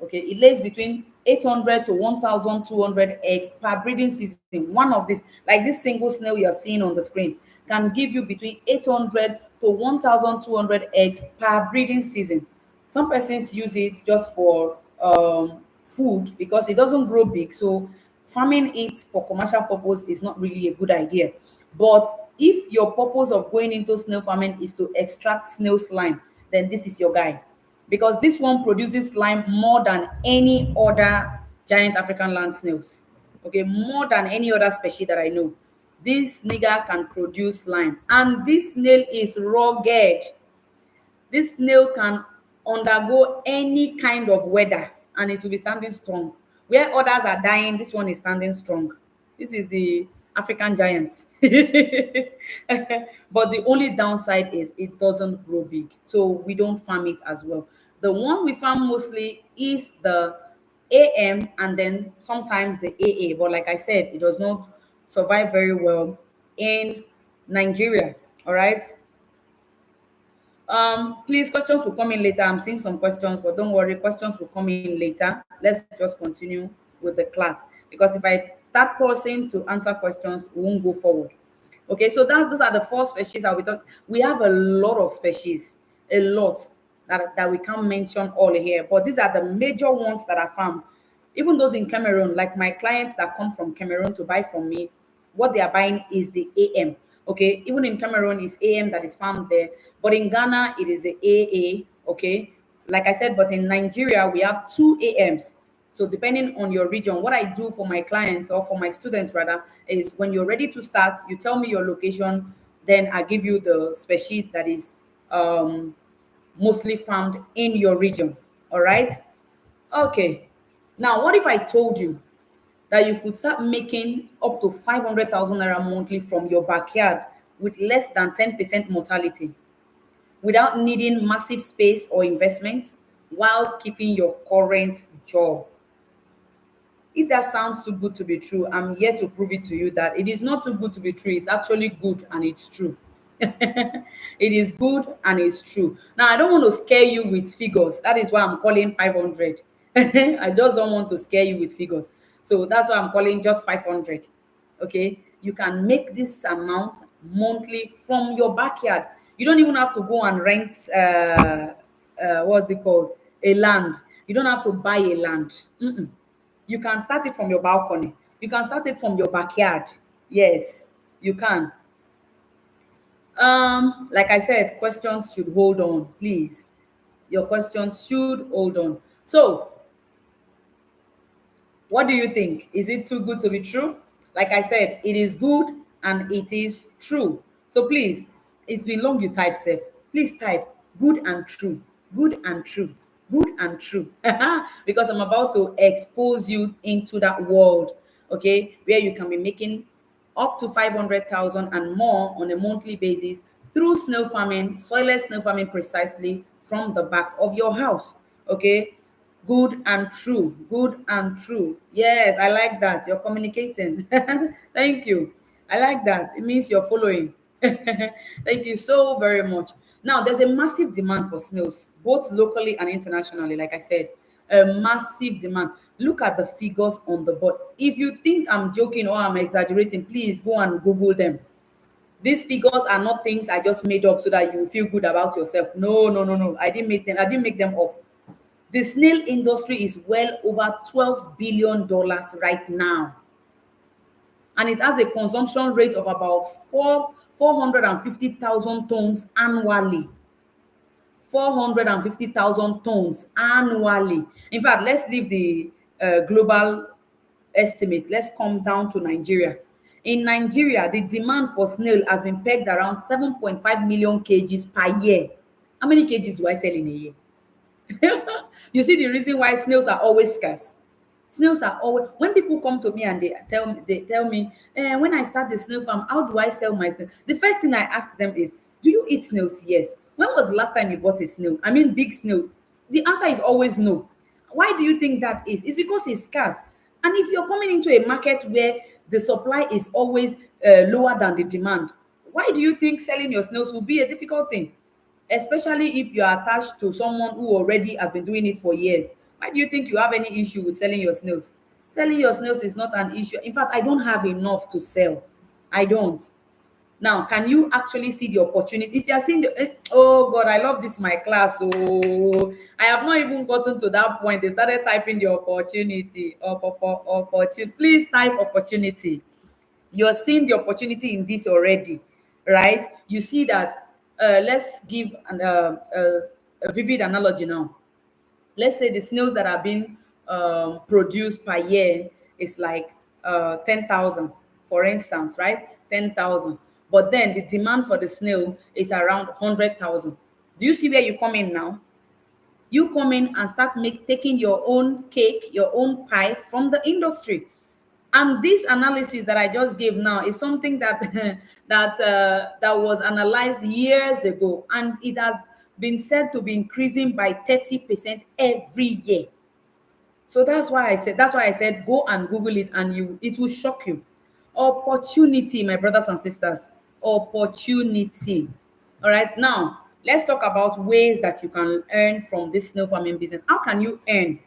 Okay, it lays between 800 to 1,200 eggs per breeding season. One of these, like this single snail you're seeing on the screen, can give you between 800 to 1,200 eggs per breeding season. Some persons use it just for food because it doesn't grow big. So farming it for commercial purpose is not really a good idea. But if your purpose of going into snail farming is to extract snail slime, then this is your guy, because this one produces slime more than any other giant African land snails. Okay, more than any other species that I know. This nigger can produce slime, and this snail is rugged. This snail can undergo any kind of weather and it will be standing strong. Where others are dying, this one is standing strong. This is the African giant. But the only downside is it doesn't grow big. So we don't farm it as well. The one we farm mostly is the AM and then sometimes the AA. But like I said, it does not survive very well in Nigeria. All right. Please, questions will come in later. I'm seeing some questions, but don't worry, questions will come in later. Let's just continue with the class, because if I start pausing to answer questions, we won't go forward. Okay, so those are the four species that we talk. We have a lot of species, a lot that we can't mention all here, but these are the major ones that are found. Even those in Cameroon, like my clients that come from Cameroon to buy from me, what they are buying is the AM. Okay, even in Cameroon, it's AM that is farmed there, but in Ghana, it is the AA. Okay, like I said, but in Nigeria, we have two AMs. So depending on your region, what I do for my clients or for my students rather is when you're ready to start, you tell me your location, then I give you the species that is um, mostly farmed in your region. All right. Okay. Now, what if I told you that you could start making up to 500,000 naira monthly from your backyard with less than 10% mortality without needing massive space or investment while keeping your current job? If that sounds too good to be true, I'm here to prove it to you that it is not too good to be true. It's actually good and it's true. It is good and it's true. Now, I don't want to scare you with figures. That is why I'm calling 500. I just don't want to scare you with figures. So that's why I'm calling just 500. Okay, you can make this amount monthly from your backyard. You don't even have to go and rent what's it called, a land. You don't have to buy a land. You can start it from your balcony. You can start it from your backyard. Yes, you can. Like I said, questions should hold on, please. Your questions should hold on. So, what do you think? Is it too good to be true? Like I said, it is good and it is true. So please, it's been long you type safe. Please type good and true, good and true, good and true. Because I'm about to expose you into that world, okay, where you can be making up to 500,000 and more on a monthly basis through snail farming, soilless snail farming, precisely from the back of your house. Okay, good and true, good and true. Yes, I like that. You're communicating. Thank you. I like that. It means you're following. Thank you so very much. Now, there's a massive demand for snails, both locally and internationally. Like I said, a massive demand. Look at the figures on the board. If you think I'm joking or I'm exaggerating, please go and Google them. These figures are not things I just made up so that you feel good about yourself. No, no, no, no. I didn't make them up. The snail industry is well over $12 billion right now, and it has a consumption rate of about 450,000 tons annually. 450,000 tons annually. In fact, let's leave the global estimate. Let's come down to Nigeria. In Nigeria, the demand for snail has been pegged around 7.5 million kgs per year. How many kgs do I sell in a year? You see the reason why snails are always scarce. Snails are always, when people come to me and they tell me, when I start the snail farm, how do I sell my snail? The first thing I ask them is, do you eat snails? Yes. When was the last time you bought a snail? I mean big snail. The answer is always no. Why do you think that is? It's because it's scarce. And if you're coming into a market where the supply is always lower than the demand, why do you think selling your snails will be a difficult thing? Especially if you are attached to someone who already has been doing it for years. Why do you think you have any issue with selling your snails? Selling your snails is not an issue. In fact, I don't have enough to sell. I don't. Now, can you actually see the opportunity? If you are seeing oh God, I love this my class. Oh, I have not even gotten to that point. They started typing the opportunity. Opportunity. Please type opportunity. You're seeing the opportunity in this already, right? You see that. Let's give a vivid analogy now. Let's say the snails that are being produced per year is like 10,000, for instance, right? 10,000. But then the demand for the snail is around 100,000. Do you see where you come in now? You come in and start taking your own cake, your own pie from the industry. And this analysis that I just gave now is something that that was analyzed years ago, and it has been said to be increasing by 30% every year. So that's why I said go and Google it, and it will shock you. Opportunity, my brothers and sisters. Opportunity. All right. Now let's talk about ways that you can earn from this snail farming business. How can you earn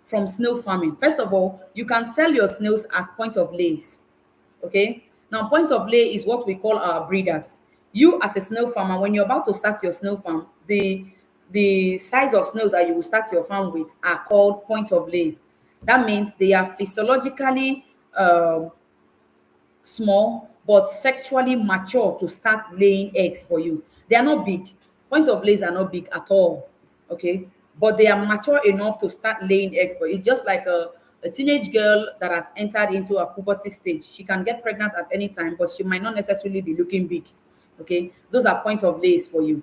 from snail farming? First of all, you can sell your snails as point of lays. Okay. Now, point of lay is what we call our breeders. You, as a snail farmer, when you're about to start your snail farm, the size of snails that you will start your farm with are called point of lays. That means they are physiologically small but sexually mature to start laying eggs for you. They are not big. Point of lays are not big at all. Okay. But they are mature enough to start laying eggs for you. Just like a teenage girl that has entered into a puberty stage. She can get pregnant at any time, but she might not necessarily be looking big. Okay. Those are point of lays for you.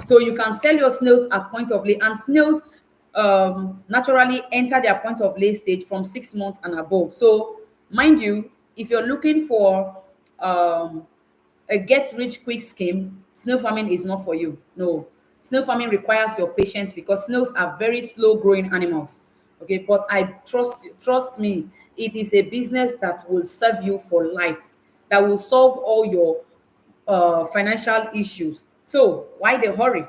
So you can sell your snails at point of lay, and snails naturally enter their point of lay stage from 6 months and above. So, mind you, if you're looking for um, a get rich quick scheme, snail farming is not for you. No, snail farming requires your patience because snails are very slow growing animals. Okay, but I trust me, it is a business that will serve you for life, that will solve all your financial issues. So why the hurry,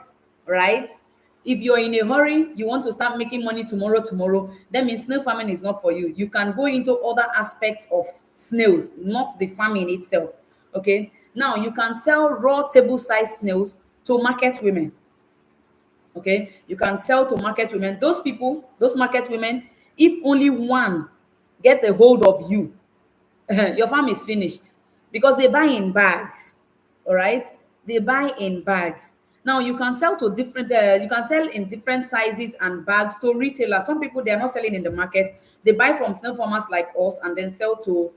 right? If you're in a hurry, you want to start making money tomorrow, that means snail farming is not for you. You can go into other aspects of snails, not the farming itself. Okay. Now you can sell raw table size snails to market women. Okay. You can sell to market women. Those people, those market women, if only one get a hold of you, your farm is finished because they buy in bags. All right, they buy in bags. Now you can sell to different you can sell in different sizes and bags to retailers. Some people, they are not selling in the market, they buy from snail farmers like us and then sell to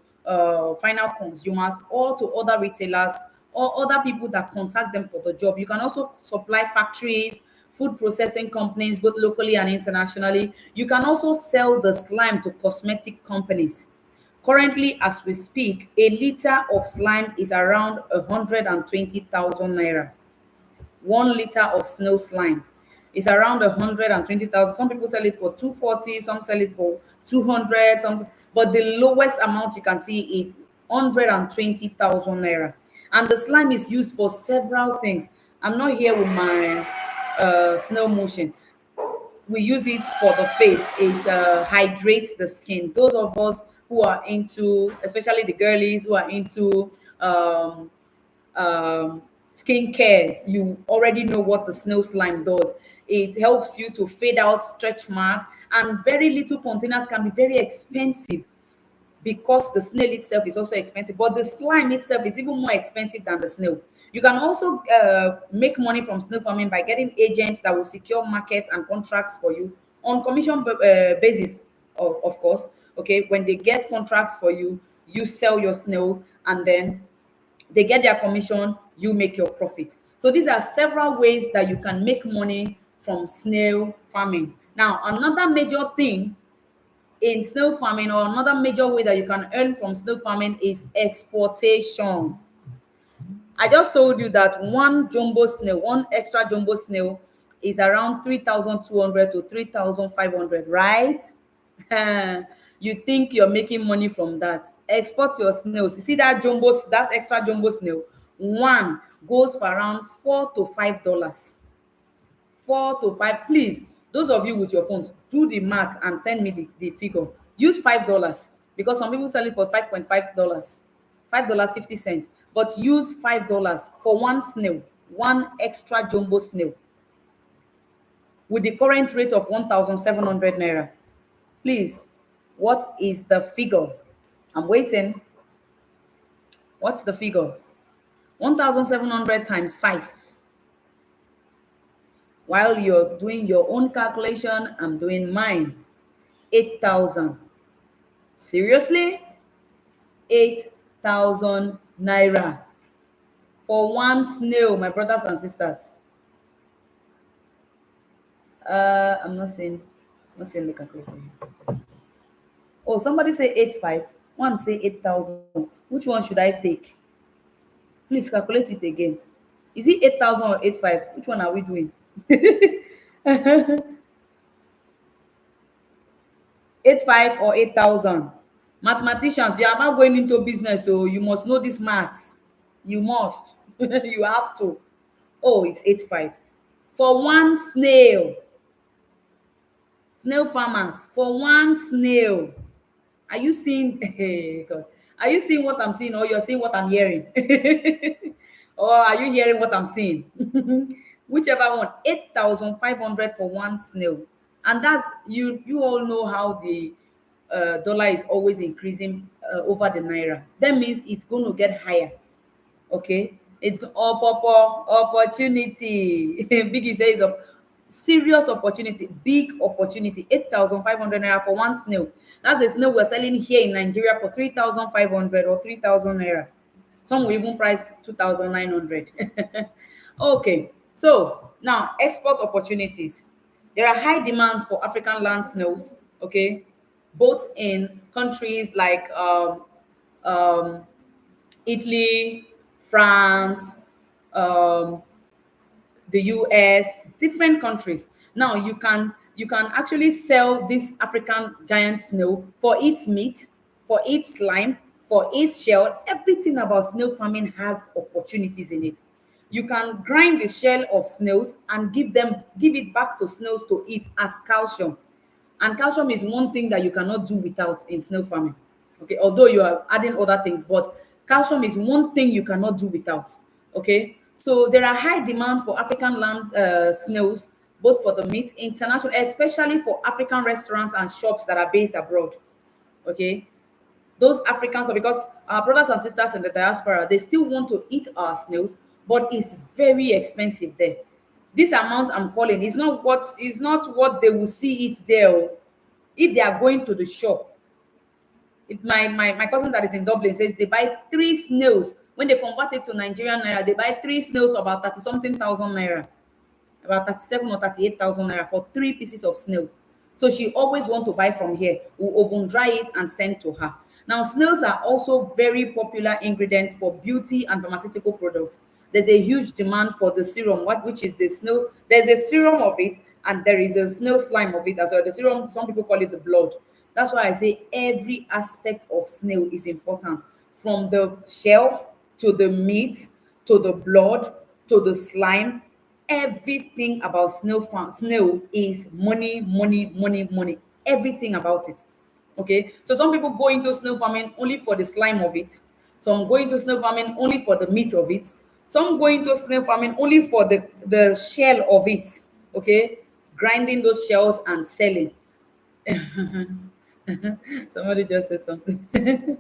final consumers or to other retailers or other people that contact them for the job. You can also supply factories, food processing companies, both locally and internationally. You can also sell the slime to cosmetic companies. Currently, as we speak, a liter of slime is around 120,000 naira. 1 liter of snail slime is around 120,000. Some people sell it for 240, some sell it for 200, some, but the lowest amount you can see is 120,000 naira. And the slime is used for several things. I'm not here with my snail motion. We use it for the face. It hydrates the skin. Those of us who are into, especially the girlies who are into um, skin cares, you already know what the snail slime does. It helps you to fade out stretch mark, and very little containers can be very expensive because the snail itself is also expensive, but the slime itself is even more expensive than the snail. You can also make money from snail farming by getting agents that will secure markets and contracts for you on commission basis, of course. Okay, when they get contracts for you, you sell your snails, and then they get their commission, you make your profit. So these are several ways that you can make money from snail farming. Now, another major thing in snail farming, or another major way that you can earn from snail farming, is exportation. I just told you that one jumbo snail, one extra jumbo snail, is around 3,200 to 3,500, right? You think you're making money from that? Export your snails. You see that jumbo, that extra jumbo snail, one goes for around $4 to $5. 4 to 5. Please, those of you with your phones, do the math and send me the figure. Use $5, because some people sell it for $5.5, $5.50, but use $5 for one snail, one extra jumbo snail, with the current rate of 1,700 naira. Please, what is the figure? I'm waiting. What's the figure? 1,700 times 5. While you're doing your own calculation, I'm doing mine. 8,000. Seriously? 8,000 naira for one snail, my brothers and sisters. I'm not saying the calculator here. Oh, somebody say 8,500. One say 8,000. Which one should I take? Please calculate it again. Is it 8,000 or 8,500? Which one are we doing? 8,500 or 8,000? Mathematicians, you are not going into business, so you must know this maths. You must. You have to. Oh, it's 8,500 for one snail. Snail farmers, for one snail. Are you seeing? Hey, God. Are you seeing what I'm seeing, or you're seeing what I'm hearing? Or are you hearing what I'm seeing? Whichever one. 8,500 for one snail, and that's you. You all know how the dollar is always increasing over the naira. That means it's going to get higher. Okay, it's opportunity. Biggie says of serious opportunity, big opportunity. 8,500 naira for one snail. That's a snail we're selling here in Nigeria for 3,500 or 3,000 naira. Some will even price 2,900. Okay, so now export opportunities. There are high demands for African land snails. Okay, both in countries like um, Italy, France, um, the US, different countries. Now you can actually sell this African giant snail for its meat, for its slime, for its shell. Everything about snail farming has opportunities in it. You can grind the shell of snails and give it back to snails to eat as calcium. And calcium is one thing that you cannot do without in snail farming. Okay, although you are adding other things, but calcium is one thing you cannot do without. Okay, so there are high demands for African land snails, both for the meat, international, especially for African restaurants and shops that are based abroad. Okay, those Africans, because our brothers and sisters in the diaspora, they still want to eat our snails, but it's very expensive there. This amount I'm calling is not what they will see it there. Oh. If they are going to the shop, my cousin that is in Dublin says they buy three snails. When they convert it to Nigerian naira, they buy three snails for about 30 something thousand naira, about 37 or 38,000 naira for three pieces of snails. So she always want to buy from here. We'll oven dry it and send to her. Now, snails are also very popular ingredients for beauty and pharmaceutical products. There's a huge demand for the serum, which is the snail. There's a serum of it, and there is a snail slime of it as well. The serum, some people call it the blood. That's why I say every aspect of snail is important, from the shell to the meat to the blood to the slime. Everything about snail is money, money, money, money. Everything about it. Okay, so some people go into snail farming only for the slime of it. Some go into snail farming only for the meat of it. Some go into snail farming only for the shell of it, okay, grinding those shells and selling. Somebody just said something.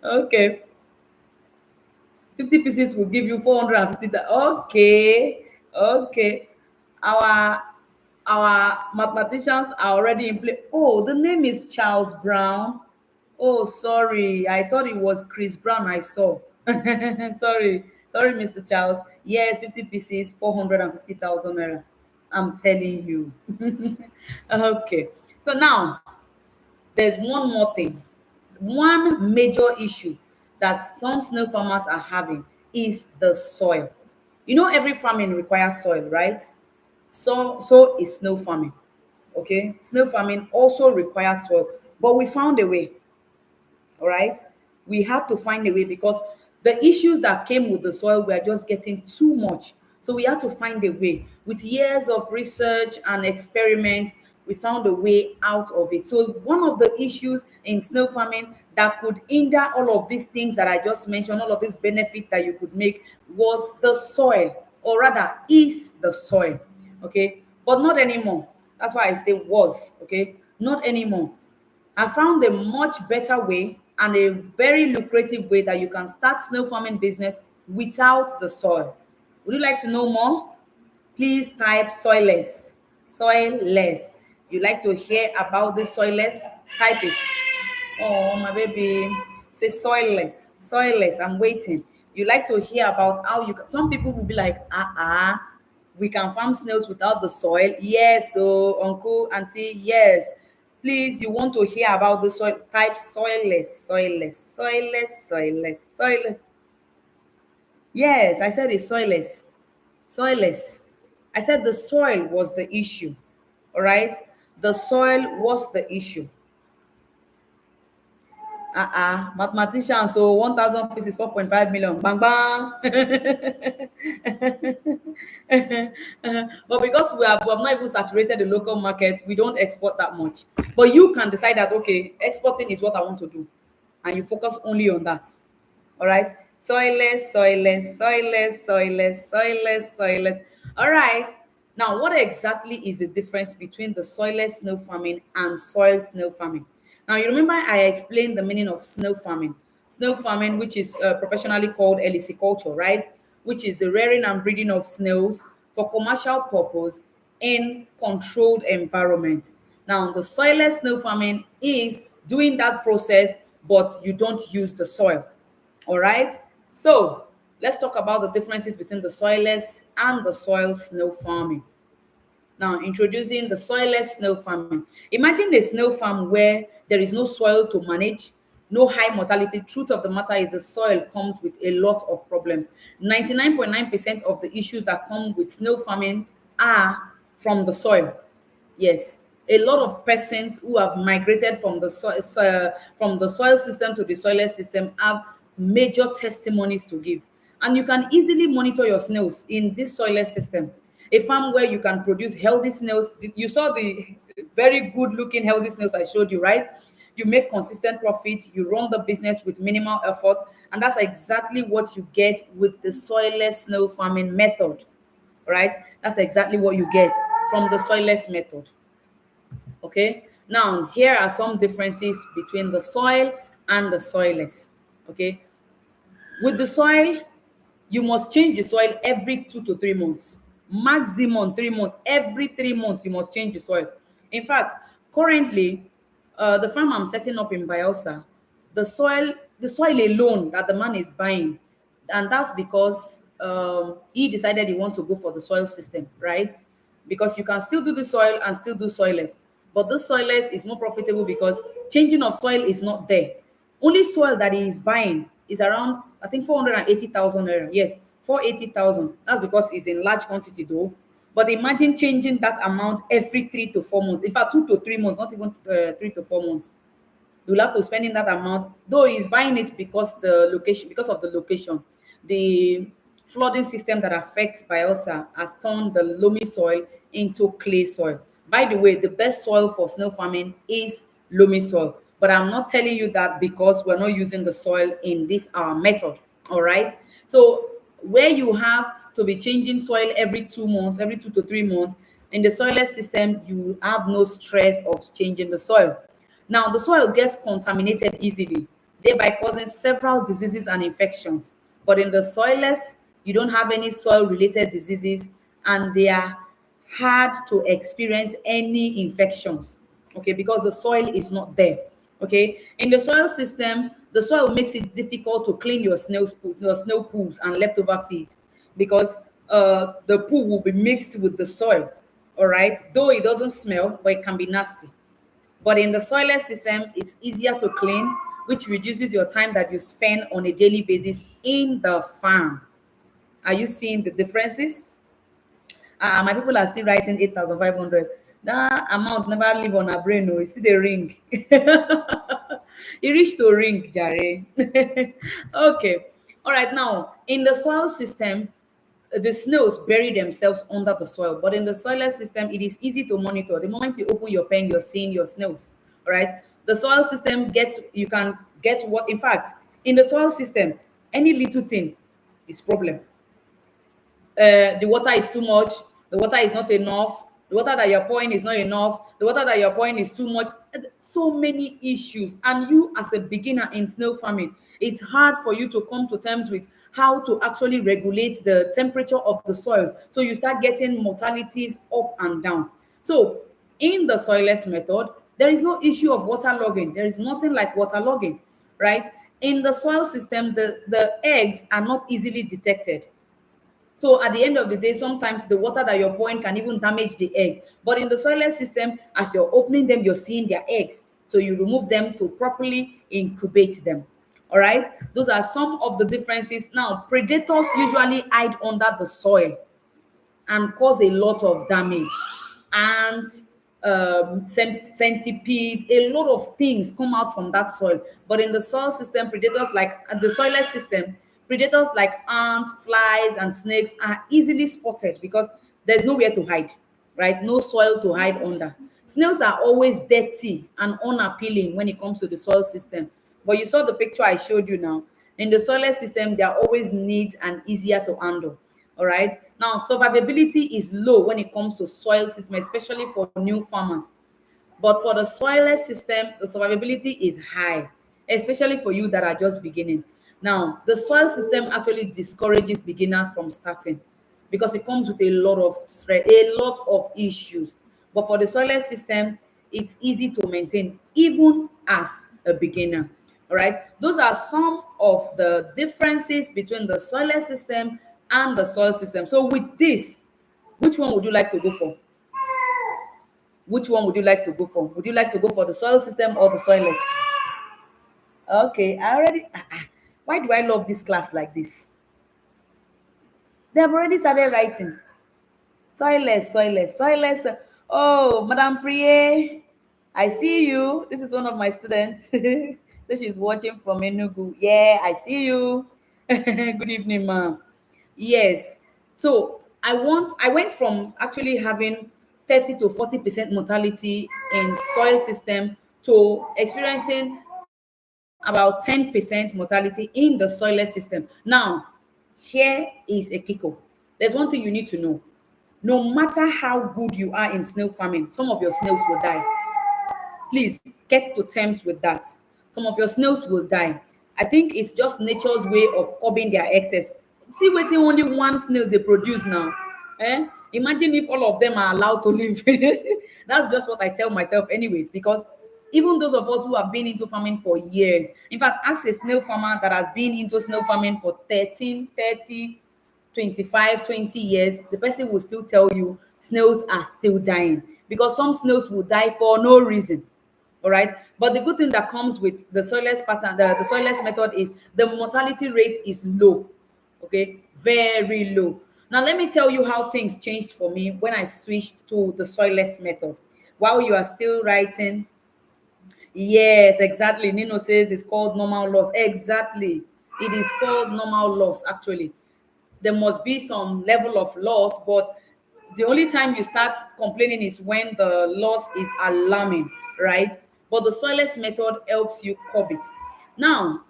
Okay, 50 pieces will give you 450. Okay, okay. Our our mathematicians are already in play. Oh, the name is Charles Brown. Oh, sorry. I thought it was Chris Brown I saw. Sorry. Sorry, Mr. Charles. Yes, 50 pieces, 450,000 naira. I'm telling you. Okay. So now there's one more thing. One major issue that some snail farmers are having is the soil. You know, every farming requires soil, right? So is snail farming. Okay, snail farming also requires soil, but we found a way. All right, we had to find a way because the issues that came with the soil were just getting too much, so we had to find a way. With years of research and experiments, we found a way out of it. So one of the issues in snail farming that could hinder all of these things that I just mentioned, all of these benefits that you could make, was the soil, or rather is the soil. Okay, but not anymore. That's why I say was. Okay, not anymore. I found a much better way and a very lucrative way that you can start snail farming business without the soil. Would you like to know more? Please type soilless. Soilless. You like to hear about this soilless? Type it. Oh, my baby. Say soilless. Soilless. I'm waiting. You like to hear about how you can, some people will be like, we can farm snails without the soil. Yes, so uncle, auntie, yes. Please, you want to hear about the soil? Type soilless, soilless, soilless, soilless, soilless. Yes, I said it's soilless. Soilless. I said the soil was the issue. All right? The soil was the issue. Mathematician, so 1,000 pieces, 4.5 million. Bang bang. But because we have not even saturated the local market, we don't export that much. But you can decide that, okay, exporting is what I want to do. And you focus only on that. All right. Soilless, soilless, soilless, soilless, soilless, soilless. All right. Now, what exactly is the difference between the soilless snail farming and soil snail farming? Now, you remember I explained the meaning of snail farming. Snail farming, which is professionally called culture, right? Which is the rearing and breeding of snails for commercial purpose in controlled environment. Now, the soilless snail farming is doing that process, but you don't use the soil. All right. So let's talk about the differences between the soilless and the soil snail farming. Now, introducing the soilless snail farming. Imagine a snail farm where there is no soil to manage, no high mortality. Truth of the matter is the soil comes with a lot of problems. 99.9% of the issues that come with snail farming are from the soil. Yes, a lot of persons who have migrated from the soil system to the soilless system have major testimonies to give, and you can easily monitor your snails in this soilless system. A farm where you can produce healthy snails. You saw the very good looking healthy snails I showed you, right? You make consistent profits. You run the business with minimal effort, and that's exactly what you get with the soilless snail farming method, right? That's exactly what you get from the soilless method. Okay, now here are some differences between the soil and the soilless. Okay, with the soil, you must change the soil every 2 to 3 months, maximum 3 months. Every 3 months you must change the soil. In fact, currently, the farm I'm setting up in Bielsa, the soil alone that the man is buying, and that's because he decided he wants to go for the soil system, right? Because you can still do the soil and still do soilless, but this soilless is more profitable because changing of soil is not there. Only soil that he is buying is around, I think, 480,000 naira. Yes, 480,000. That's because it's in large quantity though. But imagine changing that amount every 3 to 4 months. In fact, 2 to 3 months, not even 3 to 4 months. You'll have to spend in that amount, though he's buying it because of the location. The flooding system that affects Bielsa has turned the loamy soil into clay soil. By the way, the best soil for snail farming is loamy soil, but I'm not telling you that because we're not using the soil in this our method. All right. So where you have to be changing soil every 2 months, every 2 to 3 months. In the soilless system, you have no stress of changing the soil. Now, the soil gets contaminated easily, thereby causing several diseases and infections. But in the soilless, you don't have any soil-related diseases, and they are hard to experience any infections, okay, because the soil is not there. Okay, in the soil system, the soil makes it difficult to clean your snail pools and leftover feed, because the poo will be mixed with the soil. All right, though it doesn't smell, but it can be nasty. But in the soilless system, it's easier to clean, which reduces your time that you spend on a daily basis in the farm. Are you seeing the differences? My people are still writing 8,500. That amount never leave on her brain. No, you see the ring. It reached to ring, Jare. Okay. All right. Now, in the soil system, the snails bury themselves under the soil. But in the soilless system, it is easy to monitor. The moment you open your pen, you're seeing your snails. All right. The soil system gets, you can get what, in fact, in the soil system, any little thing is problem. The water is too much, the water is not enough, the water that you're pouring is not enough, the water that you're pouring is too much. So many issues. And you, as a beginner in snail farming, it's hard for you to come to terms with how to actually regulate the temperature of the soil. So you start getting mortalities up and down. So in the soilless method, there is no issue of waterlogging. There is nothing like waterlogging, right? In the soil system, the eggs are not easily detected. So at the end of the day, sometimes the water that you're pouring can even damage the eggs. But in the soilless system, as you're opening them, you're seeing their eggs. So you remove them to properly incubate them. All right. Those are some of the differences. Now, predators usually hide under the soil and cause a lot of damage. Ants, centipedes, a lot of things come out from that soil. But in the soil system, predators like the soilless system, predators like ants, flies, and snakes are easily spotted because there's nowhere to hide, right? No soil to hide under. Snails are always dirty and unappealing when it comes to the soil system. But you saw the picture I showed you now. In the soilless system, they are always neat and easier to handle. All right. Now, survivability is low when it comes to soil system, especially for new farmers. But for the soilless system, the survivability is high, especially for you that are just beginning. Now, the soil system actually discourages beginners from starting because it comes with a lot of stress, a lot of issues. But for the soilless system, it's easy to maintain even as a beginner. All right. Those are some of the differences between the soilless system and the soil system. So with this, which one would you like to go for? Which one would you like to go for? Would you like to go for the soil system or the soilless? Okay, I already. Why do I love this class like this? They have already started writing. Soilless, soilless, soilless. Oh, Madame Priye, I see you. This is one of my students. So she's watching from Enugu. Yeah, I see you. Good evening, ma'am. Yes. So I went from actually having 30 to 40% mortality in soil system to experiencing about 10% mortality in the soilless system. Now, here is a kicker. There's one thing you need to know. No matter how good you are in snail farming, some of your snails will die. Please get to terms with that. Some of your snails will die. I think it's just nature's way of curbing their excess. See, waiting only one snail they produce now. Imagine if all of them are allowed to live. That's just what I tell myself, anyways, because even those of us who have been into farming for years, in fact, as a snail farmer that has been into snail farming for 13, 30, 25, 20 years, the person will still tell you snails are still dying because some snails will die for no reason. All right. But the good thing that comes with the soilless pattern, the soilless method is the mortality rate is low. Okay, very low. Now let me tell you how things changed for me when I switched to the soilless method. While you are still writing, yes, exactly. Nino says it's called normal loss. Exactly. It is called normal loss, actually. There must be some level of loss, but the only time you start complaining is when the loss is alarming, right? But the soilless method helps you curb it. Now,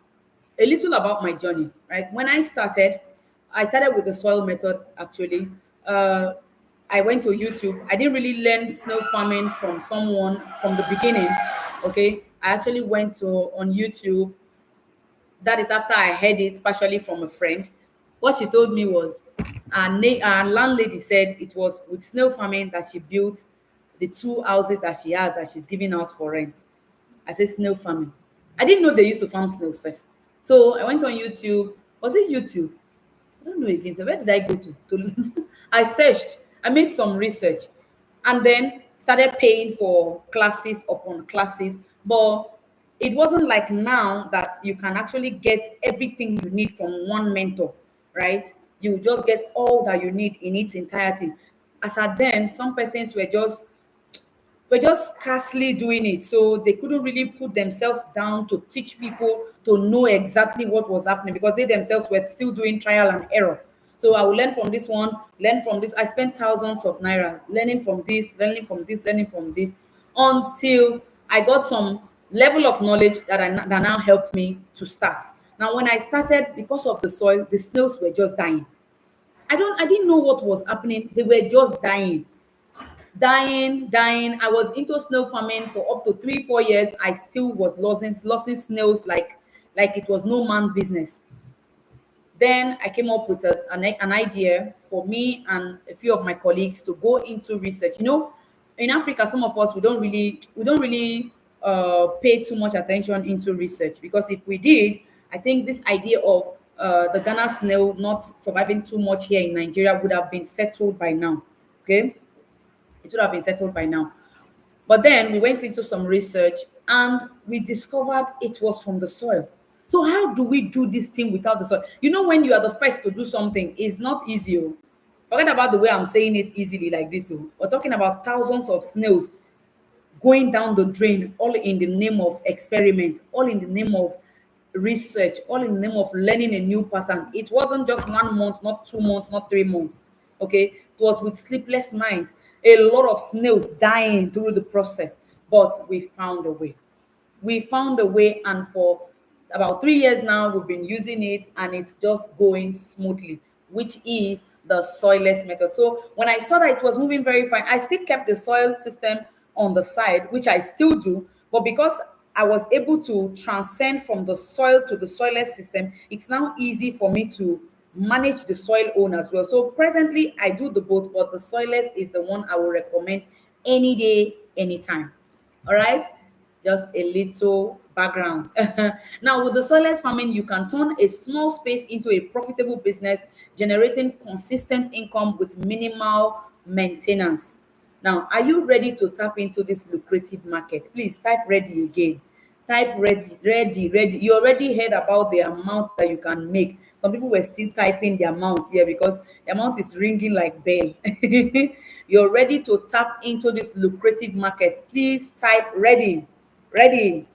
a little about my journey, right? When I started, I started with the soil method actually. Uh, I went to YouTube. I didn't really learn snail farming from someone from the beginning. Okay, I actually went to on YouTube. That is after I heard it partially from a friend. What she told me was our landlady said it was with snail farming that she built the two houses that she has that she's giving out for rent. I said snail farming. I didn't know they used to farm snails first. So I went on YouTube. Was it YouTube? I don't know again. So where did I go to I searched, I made some research, and then started paying for classes upon classes. But it wasn't like now that you can actually get everything you need from one mentor, right? You just get all that you need in its entirety. As at then, some persons were just scarcely doing it. So they couldn't really put themselves down to teach people to know exactly what was happening because they themselves were still doing trial and error. So I will learn from this one, learn from this. I spent thousands of naira learning from this, learning from this, learning from this, until I got some level of knowledge that now helped me to start. Now, when I started, because of the soil, the snails were just dying. I didn't know what was happening. They were just dying. I was into snail farming for up to 3 4 years. I still was losing snails like it was no man's business. Then I came up with an idea for me and a few of my colleagues to go into research. In Africa, some of us we don't really pay too much attention into research, because if we did, I think this idea of the Ghana snail not surviving too much here in Nigeria would have been settled by now. Okay, it would have been settled by now. But then we went into some research and we discovered it was from the soil. So how do we do this thing without the soil? When you are the first to do something, it's not easy. Oh. Forget about the way I'm saying it easily like this. Oh. We're talking about thousands of snails going down the drain, all in the name of experiment, all in the name of research, all in the name of learning a new pattern. It wasn't just 1 month, not 2 months, not 3 months. Okay, it was with sleepless nights, a lot of snails dying through the process, but we found a way. And for about 3 years now we've been using it, and it's just going smoothly, which is the soilless method. So when I saw that it was moving very fine, I still kept the soil system on the side, which I still do. But because I was able to transcend from the soil to the soilless system, it's now easy for me to manage the soil own as well. So presently I do the both, but the soilless is the one I will recommend any day, anytime. All right, just a little background. Now, with the soilless farming, you can turn a small space into a profitable business, generating consistent income with minimal maintenance. Now, are you ready to tap into this lucrative market? Please type ready again. Type ready, ready, ready. You already heard about the amount that you can make. Some people were still typing the amount here because the amount is ringing like bell. You're ready to tap into this lucrative market. Please type ready, ready,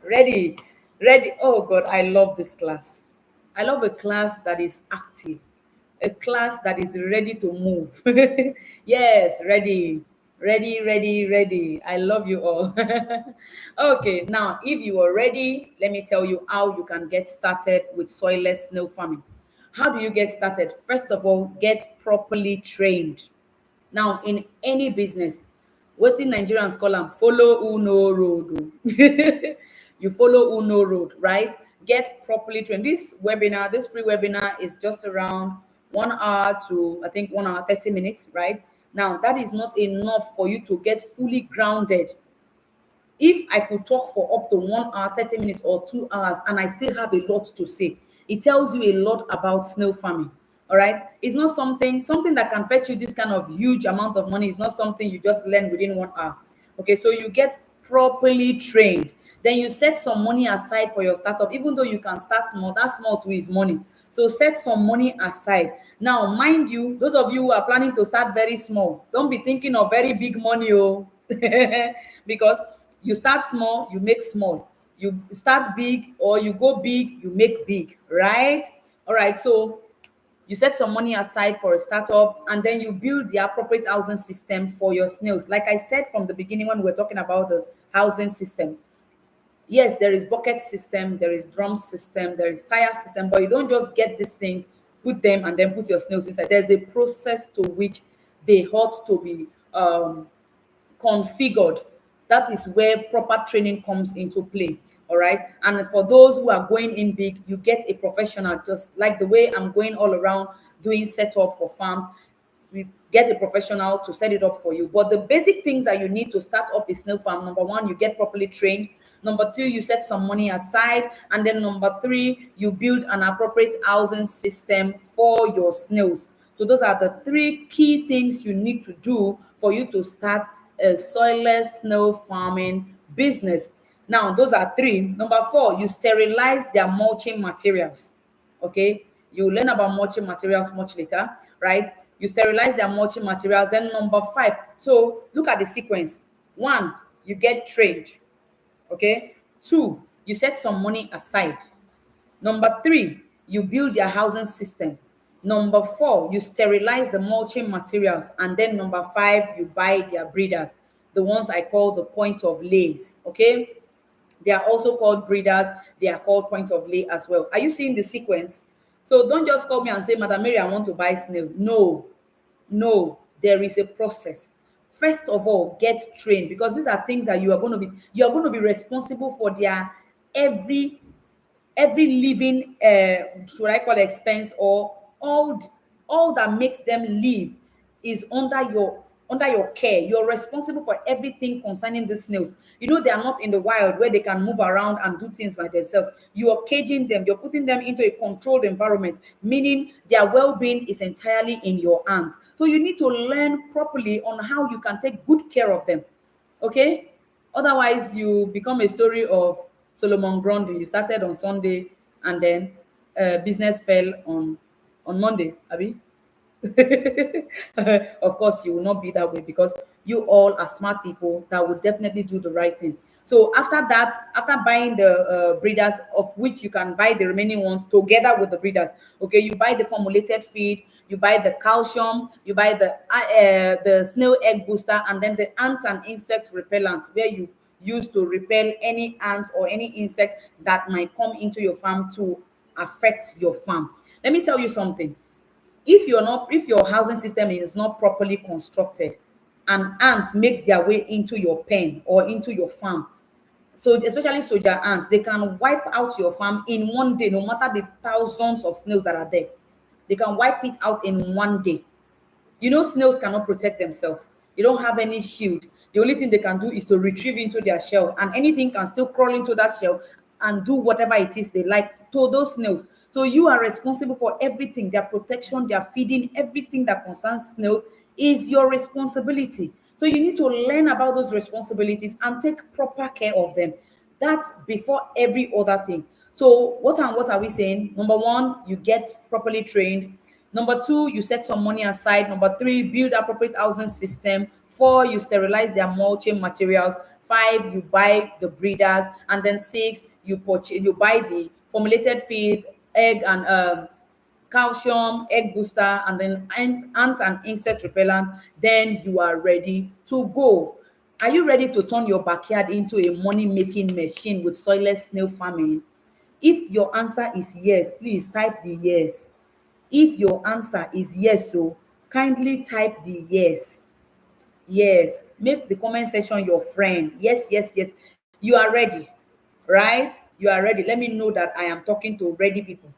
ready, ready. Oh God, I love this class. I love a class that is active, a class that is ready to move. Yes, ready, ready, ready, ready. I love you all. Okay, now if you are ready, let me tell you how you can get started with soilless snail farming. How do you get started? First of all, get properly trained. Now, in any business, wetin Nigerians call am follow who know road o. You follow who know road, right? Get properly trained. This free webinar is just around 1 hour to I think 1 hour 30 minutes, right? Now, that is not enough for you to get fully grounded. If I could talk for up to 1 hour 30 minutes or 2 hours and I still have a lot to say, it tells you a lot about snail farming. All right, it's not something that can fetch you this kind of huge amount of money. It's not something you just learn within 1 hour. Okay, so you get properly trained, then you set some money aside for your startup. Even though you can start small, that small too is money. So set some money aside. Now, mind you, those of you who are planning to start very small, don't be thinking of very big money, oh. Because you start small, you make small. You start big or you go big, you make big, right? All right, so you set some money aside for a startup, and then you build the appropriate housing system for your snails. Like I said from the beginning when we were talking about the housing system, yes, there is bucket system, there is drum system, there is tire system, but you don't just get these things put them and then put your snails inside. There's a process to which they ought to be configured. That is where proper training comes into play. All right. And for those who are going in big, you get a professional, just like the way I'm going all around doing setup for farms. We get a professional to set it up for you. But the basic things that you need to start up a snail farm: number one, you get properly trained. Number two, you set some money aside. And then number three, you build an appropriate housing system for your snails. So those are the three key things you need to do for you to start a soilless snail farming business. Now, those are three. Number four, you sterilize their mulching materials. Okay, you learn about mulching materials much later, right? You sterilize their mulching materials. Then number five, so look at the sequence. One, you get trained. Okay. Two, you set some money aside. Number three, you build their housing system. Number four, you sterilize the mulching materials. And then number five, you buy their breeders, the ones I call the point of lays. Okay. They are also called breeders. They are called point of lay as well. Are you seeing the sequence? So don't just call me and say, Madam Mary, I want to buy snail. No, no, there is a process. First of all, get trained, because these are things that you are going to be responsible for their every every living, should I call expense, or all that makes them live is under your care. You're responsible for everything concerning the snails. They are not in the wild where they can move around and do things by themselves. You are caging them, you're putting them into a controlled environment, meaning their well-being is entirely in your hands. So you need to learn properly on how you can take good care of them. Okay. Otherwise, you become a story of Solomon Grundy. You started on Sunday, and then business fell on Monday, abi? Of course, you will not be that way, because you all are smart people that will definitely do the right thing. So after that, after buying the breeders, of which you can buy the remaining ones together with the breeders, okay, you buy the formulated feed, you buy the calcium, you buy the snail egg booster, and then the ant and insect repellent, where you use to repel any ant or any insect that might come into your farm to affect your farm. Let me tell you something. If your housing system is not properly constructed, and ants make their way into your pen or into your farm, so especially soldier ants, they can wipe out your farm in one day, no matter the thousands of snails that are there. They can wipe it out in one day. Snails cannot protect themselves. They don't have any shield. The only thing they can do is to retrieve into their shell, and anything can still crawl into that shell and do whatever it is they like to those snails. So you are responsible for everything, their protection, their feeding, everything that concerns snails is your responsibility. So you need to learn about those responsibilities and take proper care of them. That's before every other thing. So what are we saying? Number one, you get properly trained. Number two, you set some money aside. Number three, build appropriate housing system. Four, you sterilize their mulching materials. Five, you buy the breeders. And then six, you buy the formulated feed, egg and calcium, egg booster, and then ant and insect repellent. Then you are ready to go. Are you ready to turn your backyard into a money-making machine with soilless snail farming? If your answer is yes, please type the yes. If your answer is yes, so kindly type the yes. Yes, make the comment section your friend. Yes, yes, yes. You are ready, right? You are ready. Let me know that I am talking to ready people.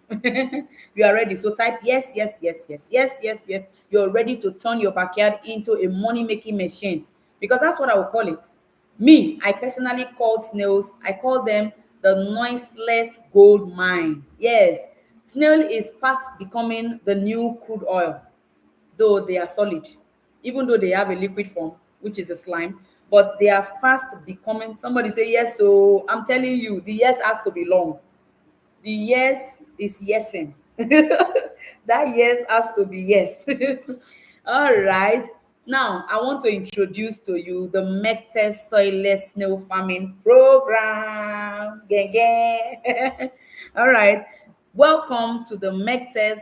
You are ready. So type yes, yes, yes, yes, yes, yes, yes. You're ready to turn your backyard into a money-making machine, because that's what I will call it. Me, I personally call snails, I call them the noiseless gold mine. Yes, snail is fast becoming the new crude oil, though they are solid, even though they have a liquid form, which is a slime, but they are fast becoming. Somebody say yes, so I'm telling you, the yes has to be long. The yes is yesing. That yes has to be yes. All right. Now, I want to introduce to you the Medtech Soilless Snail Farming Program. Gang, gang. All right. Welcome to the Medtech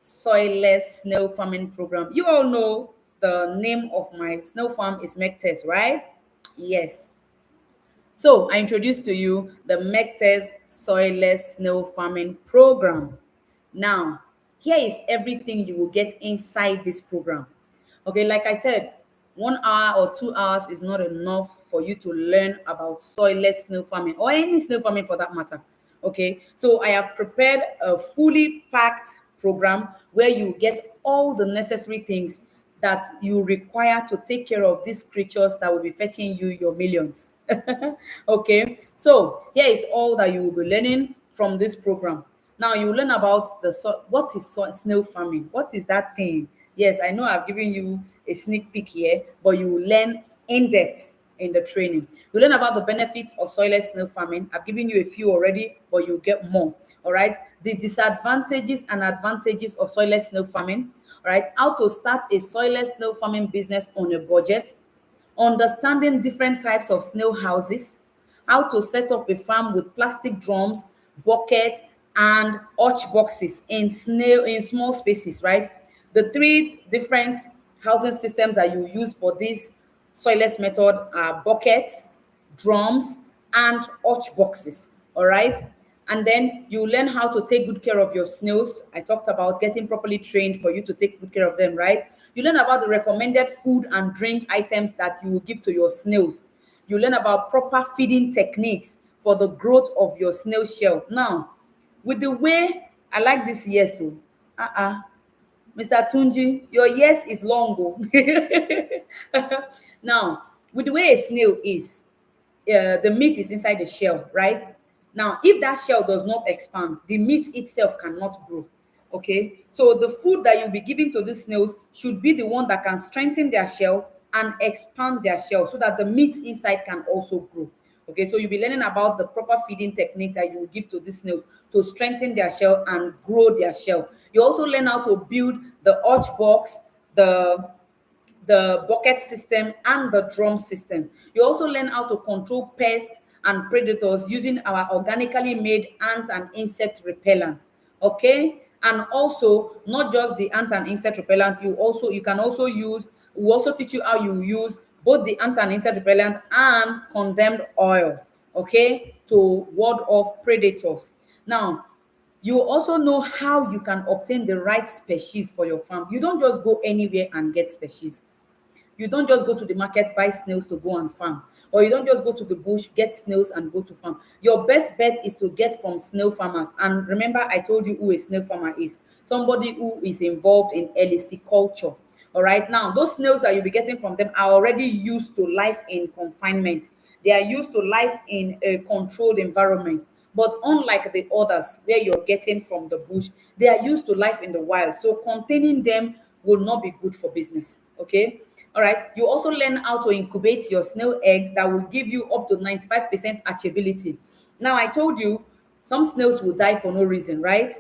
Soilless Snail Farming Program. You all know the name of my snail farm is Medtech, right? Yes. So I introduce to you the Medtech Soilless Snail Farming Program. Now, Here is everything you will get inside this program. Okay, like I said, 1 hour or 2 hours is not enough for you to learn about soilless snail farming or any snail farming for that matter. Okay, so I have prepared a fully packed program where you get all the necessary things that you require to take care of these creatures that will be fetching you your millions. Okay, so here is all that you will be learning from this program. Now you learn about what is snail farming. What is that thing? Yes, I know I've given you a sneak peek here, but you will learn in depth in the training. You learn about the benefits of soilless snail farming. I've given you a few already, but you'll get more. All right. The disadvantages and advantages of soilless snail farming. All right. How to start a soilless snail farming business on a budget, understanding different types of snail houses, how to set up a farm with plastic drums, buckets, and hutch boxes in small spaces, right? The three different housing systems that you use for this soilless method are buckets, drums, and hutch boxes. All right. And then you learn how to take good care of your snails. I talked about getting properly trained for you to take good care of them, right? You learn about the recommended food and drinks items that you will give to your snails. You learn about proper feeding techniques for the growth of your snail shell. Now, with the way I like this yes, so Mr. Tunji, your yes is long. Oh. Now, with the way a snail is, the meat is inside the shell, right? Now, if that shell does not expand, the meat itself cannot grow. Okay, so the food that you'll be giving to these snails should be the one that can strengthen their shell and expand their shell so that the meat inside can also grow. Okay, so you'll be learning about the proper feeding techniques that you will give to these snails to strengthen their shell and grow their shell. You also learn how to build the hutch box, the bucket system, and the drum system. You also learn how to control pests and predators using our organically made ant and insect repellent. Okay, and also not just the ant and insect repellent, you can also use, we also teach you how you use both the ant and insect repellent and condemned oil, okay, to ward off predators. Now, you also know how you can obtain the right species for your farm. You don't just go anywhere and get species. You don't just go to the market, buy snails to go and farm. Or you don't just go to the bush, get snails and go to farm. Your best bet is to get from snail farmers. And remember, I told you who a snail farmer is. Somebody who is involved in culture. All right. Now, those snails that you'll be getting from them are already used to life in confinement. They are used to life in a controlled environment. But unlike the others where you're getting from the bush, they are used to life in the wild. So containing them will not be good for business. Okay. All right. You also learn how to incubate your snail eggs that will give you up to 95% hatchability. Now, I told you some snails will die for no reason, right?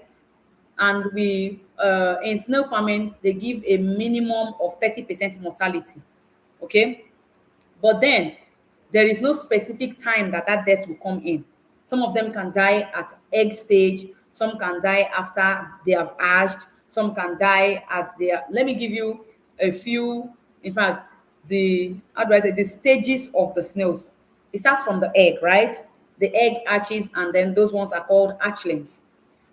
And we in snail farming they give a minimum of 30% mortality. Okay, but then there is no specific time that that death will come in. Some of them can die at egg stage, some can die after they have hatched, some can die as they are. Let me give you a few, in fact, the how do I say the stages of the snails. It starts from the egg, right? The egg hatches, and then those ones are called hatchlings.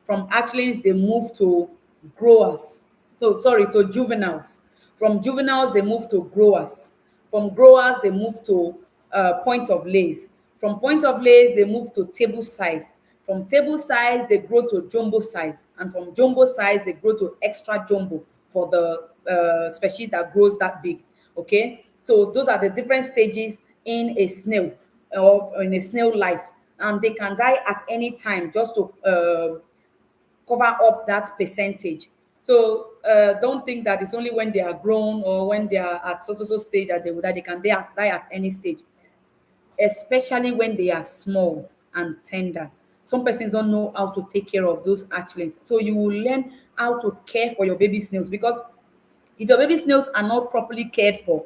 From hatchlings, they move to growers. So sorry, to juveniles. From juveniles, they move to growers. From growers, they move to point of lays. From point of lays, they move to table size. From table size, they grow to jumbo size. And from jumbo size, they grow to extra jumbo for the species that grows that big. Okay, so those are the different stages in a snail or in a snail life, and they can die at any time just to cover up that percentage. So don't think that it's only when they are grown or when they are at so stage that they will die. They can die at any stage, especially when they are small and tender. Some persons don't know how to take care of those hatchlings. So you will learn how to care for your baby snails, because if your baby snails are not properly cared for,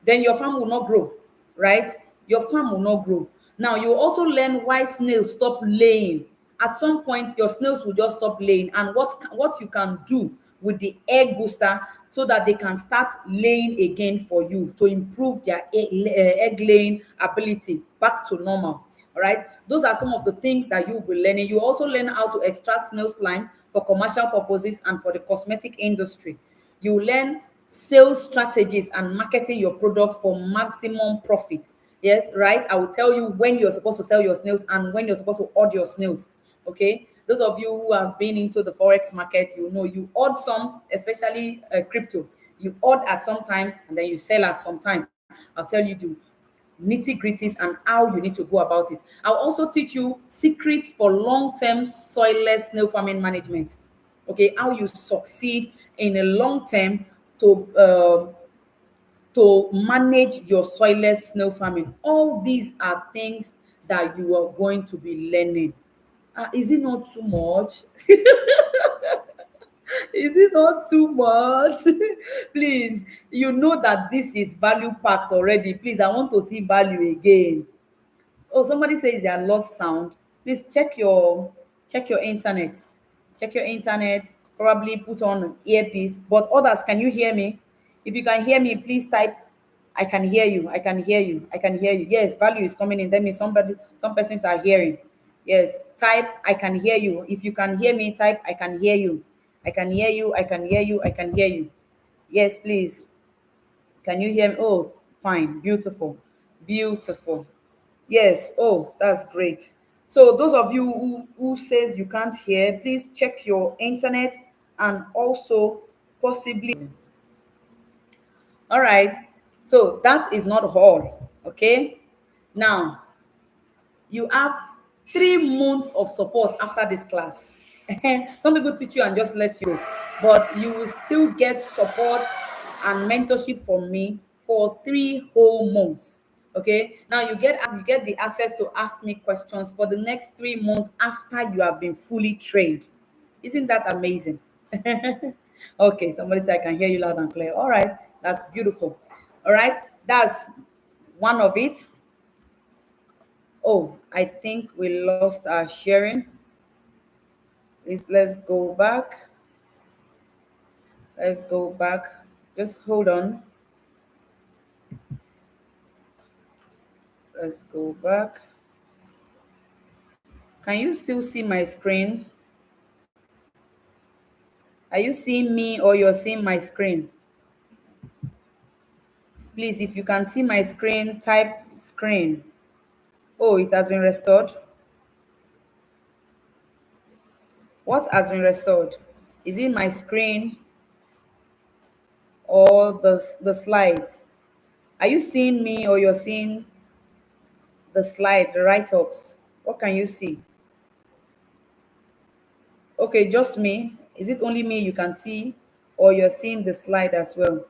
then your farm will not grow, right? Your farm will not grow. Now, you also learn why snails stop laying. At some point, your snails will just stop laying, and what you can do with the egg booster so that they can start laying again for you to improve their egg laying ability back to normal. All right, those are some of the things that you'll be learning. You also learn how to extract snail slime for commercial purposes, and for the cosmetic industry. You learn sales strategies and marketing your products for maximum profit. Yes, right? I will tell you when you're supposed to sell your snails and when you're supposed to order your snails. Okay, those of you who have been into the forex market, you know you odd some, especially crypto. You odd at some times and then you sell at some time. I'll tell you the nitty gritties and how you need to go about it. I'll also teach you secrets for long-term soilless snail farming management. Okay, how you succeed in a long term to manage your soilless snail farming. All these are things that you are going to be learning. Is it not too much? Is it not too much? Please, you know that this is value packed already. Please, I want to see value again. Oh, somebody says they are lost sound. Please check your internet. Check your internet. Probably put on earpiece. But others, can you hear me? If you can hear me, please type I can hear you. I can hear you. I can hear you. Yes, value is coming in. That means some persons are hearing. Yes, type I can hear you. If you can hear me, type I can hear you. I can hear you. I can hear you. I can hear you. Yes, please. Can you hear me? Oh, fine. Beautiful. Beautiful. Yes. Oh, that's great. So those of you who says you can't hear, please check your internet and also possibly. All right. So that is not all. Okay. Now you have 3 months of support after this class. Some people teach you and just let you go, but you will still get support and mentorship from me for 3 whole months. Okay, now you get the access to ask me questions for the next 3 months after you have been fully trained. Isn't that amazing? Okay, somebody say I can hear you loud and clear. All right, that's beautiful. All right, that's one of it. Oh, I think we lost our sharing. Let's go back. Let's go back. Just hold on. Let's go back. Can you still see my screen? Are you seeing me or you're seeing my screen? Please, if you can see my screen, type screen. Oh, it has been restored. What has been restored? Is it my screen or the slides? Are you seeing me or you're seeing the slide, the write-ups? What can you see? Okay, just me. Is it only me you can see, or you're seeing the slide as well?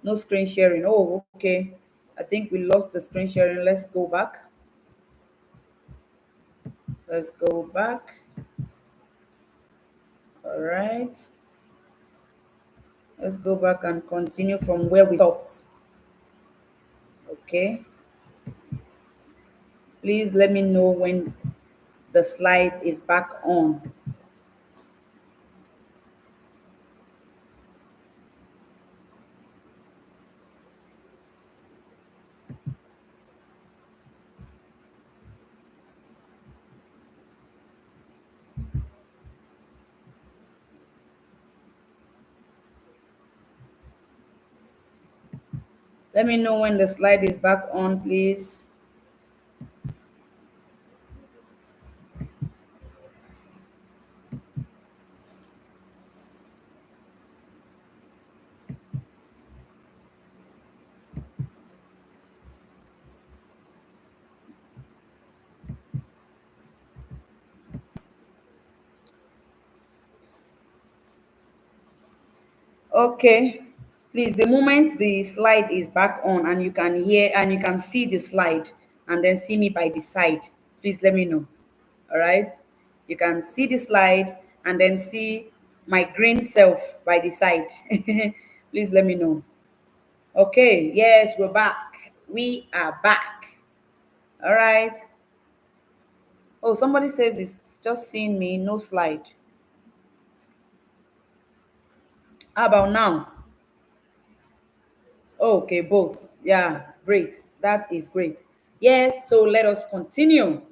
No screen sharing. Oh, okay. I think we lost the screen sharing. Let's go back. Let's go back. All right. Let's go back and continue from where we stopped. Okay. Please let me know when the slide is back on. Let me know when the slide is back on, please. Okay. Please, the moment the slide is back on and you can hear and you can see the slide and then see me by the side, please let me know. All right. You can see the slide and then see my green self by the side. Please let me know. Okay. Yes, we're back. We are back. All right. Oh, somebody says it's just seeing me, no slide. How about now? Okay, both. Yeah, great. That is great. Yes, so let us continue.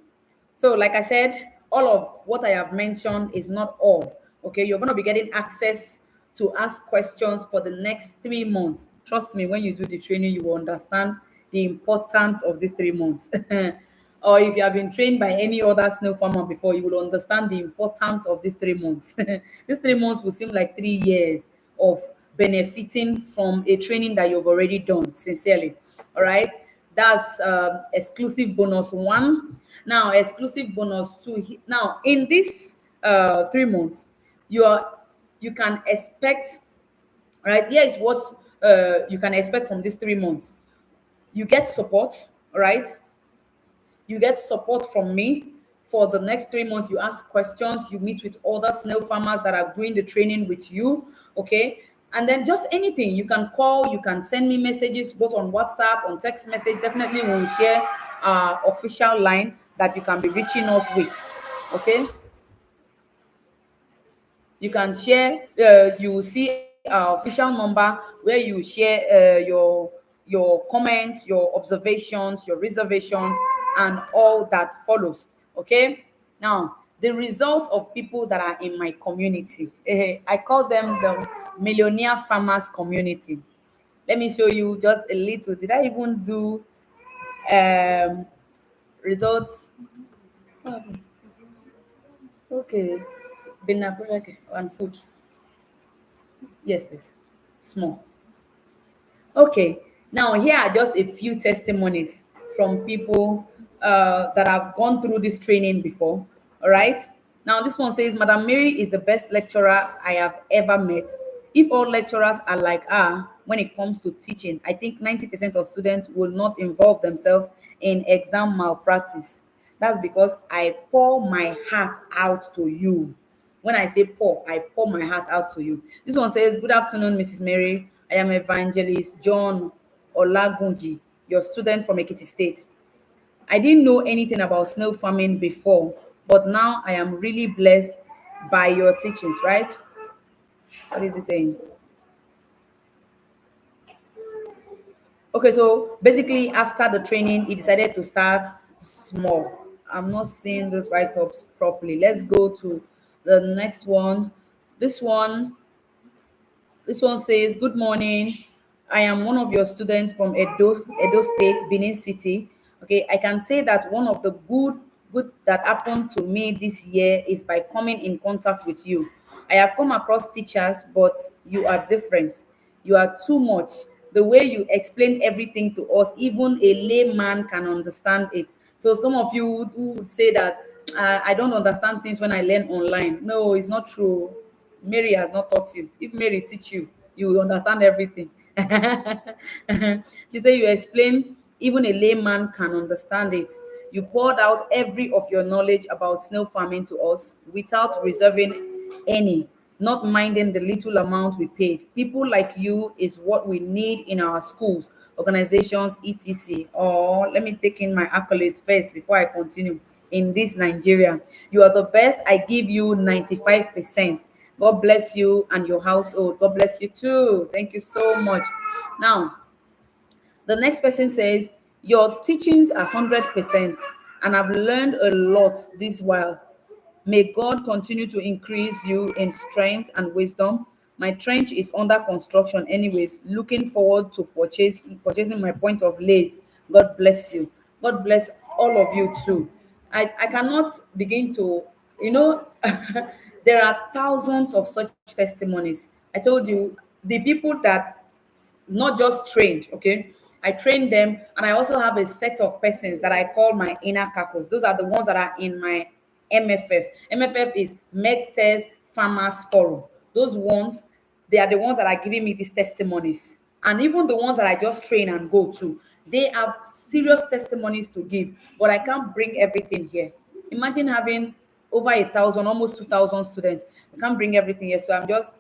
So, like I said, all of what I have mentioned is not all. Okay, you're going to be getting access to ask questions for the next 3 months. Trust me, when you do the training, you will understand the importance of these 3 months. Or if you have been trained by any other snail farmer before, you will understand the importance of these 3 months. These 3 months will seem like 3 years of benefiting from a training that you've already done, sincerely. All right, that's exclusive bonus one. Now, exclusive bonus two. Now, in this 3 months, you are you can expect, right? Here is what you can expect from these 3 months. You get support, right? You get support from me for the next 3 months. You ask questions, you meet with other snail farmers that are doing the training with you, okay? And then just anything, you can call, you can send me messages both on WhatsApp, on text message. Definitely we'll share our official line that you can be reaching us with, okay? You can share, you will see our official number where you share your comments, your observations, your reservations, and all that follows. Okay. Now, the results of people that are in my community, I call them the millionaire farmers community. Let me show you just a little. Did I even do um results? Okay. Binakulake and food. Yes, please. Small. Okay, now here are just a few testimonies from people that have gone through this training before. All right. Now this one says, Madam Mary is the best lecturer I have ever met. If all lecturers are like her when it comes to teaching, I think 90% of students will not involve themselves in exam malpractice. That's because I pour my heart out to you. When I say pour, I pour my heart out to you. This one says, good afternoon, Mrs. Mary. I am Evangelist John Olagunji, your student from Ekiti State. I didn't know anything about snail farming before, but now I am really blessed by your teachings, right? What is he saying? Okay, so basically, after the training, he decided to start small. I'm not seeing those write ups properly. Let's go to the next one. This one This one says, good morning. I am one of your students from Edo State, Benin City. Okay, I can say that one of the good that happened to me this year is by coming in contact with you. I have come across teachers, but you are different. You are too much. The way you explain everything to us, even a layman can understand it. So some of you who would say that I don't understand things when I learn online. No, it's not true. Mary has not taught you. If Mary teach you, you will understand everything. She said you explain, even a layman can understand it. You poured out every of your knowledge about snail farming to us without reserving any, not minding the little amount we paid. People like you is what we need in our schools, organizations, etc. Or let me take in my accolades first before I continue. In this Nigeria, you are the best. I give you 95%. God bless you and your household. God bless you too. Thank you so much. Now, the next person says, your teachings are 100%, and I've learned a lot this while. May God continue to increase you in strength and wisdom. My trench is under construction, anyways. Looking forward to purchasing my point of lace. God bless you. God bless all of you too. I cannot begin to, you know, there are thousands of such testimonies. I told you, the people that not just trained, okay? I train them, and I also have a set of persons that I call my inner caucus. Those are the ones that are in my MFF. MFF is MedTest Farmers Forum. Those ones, they are the ones that are giving me these testimonies. And even the ones that I just train and go to, they have serious testimonies to give, but I can't bring everything here. Imagine having over 1,000, almost 2,000 students. I can't bring everything here, so I'm just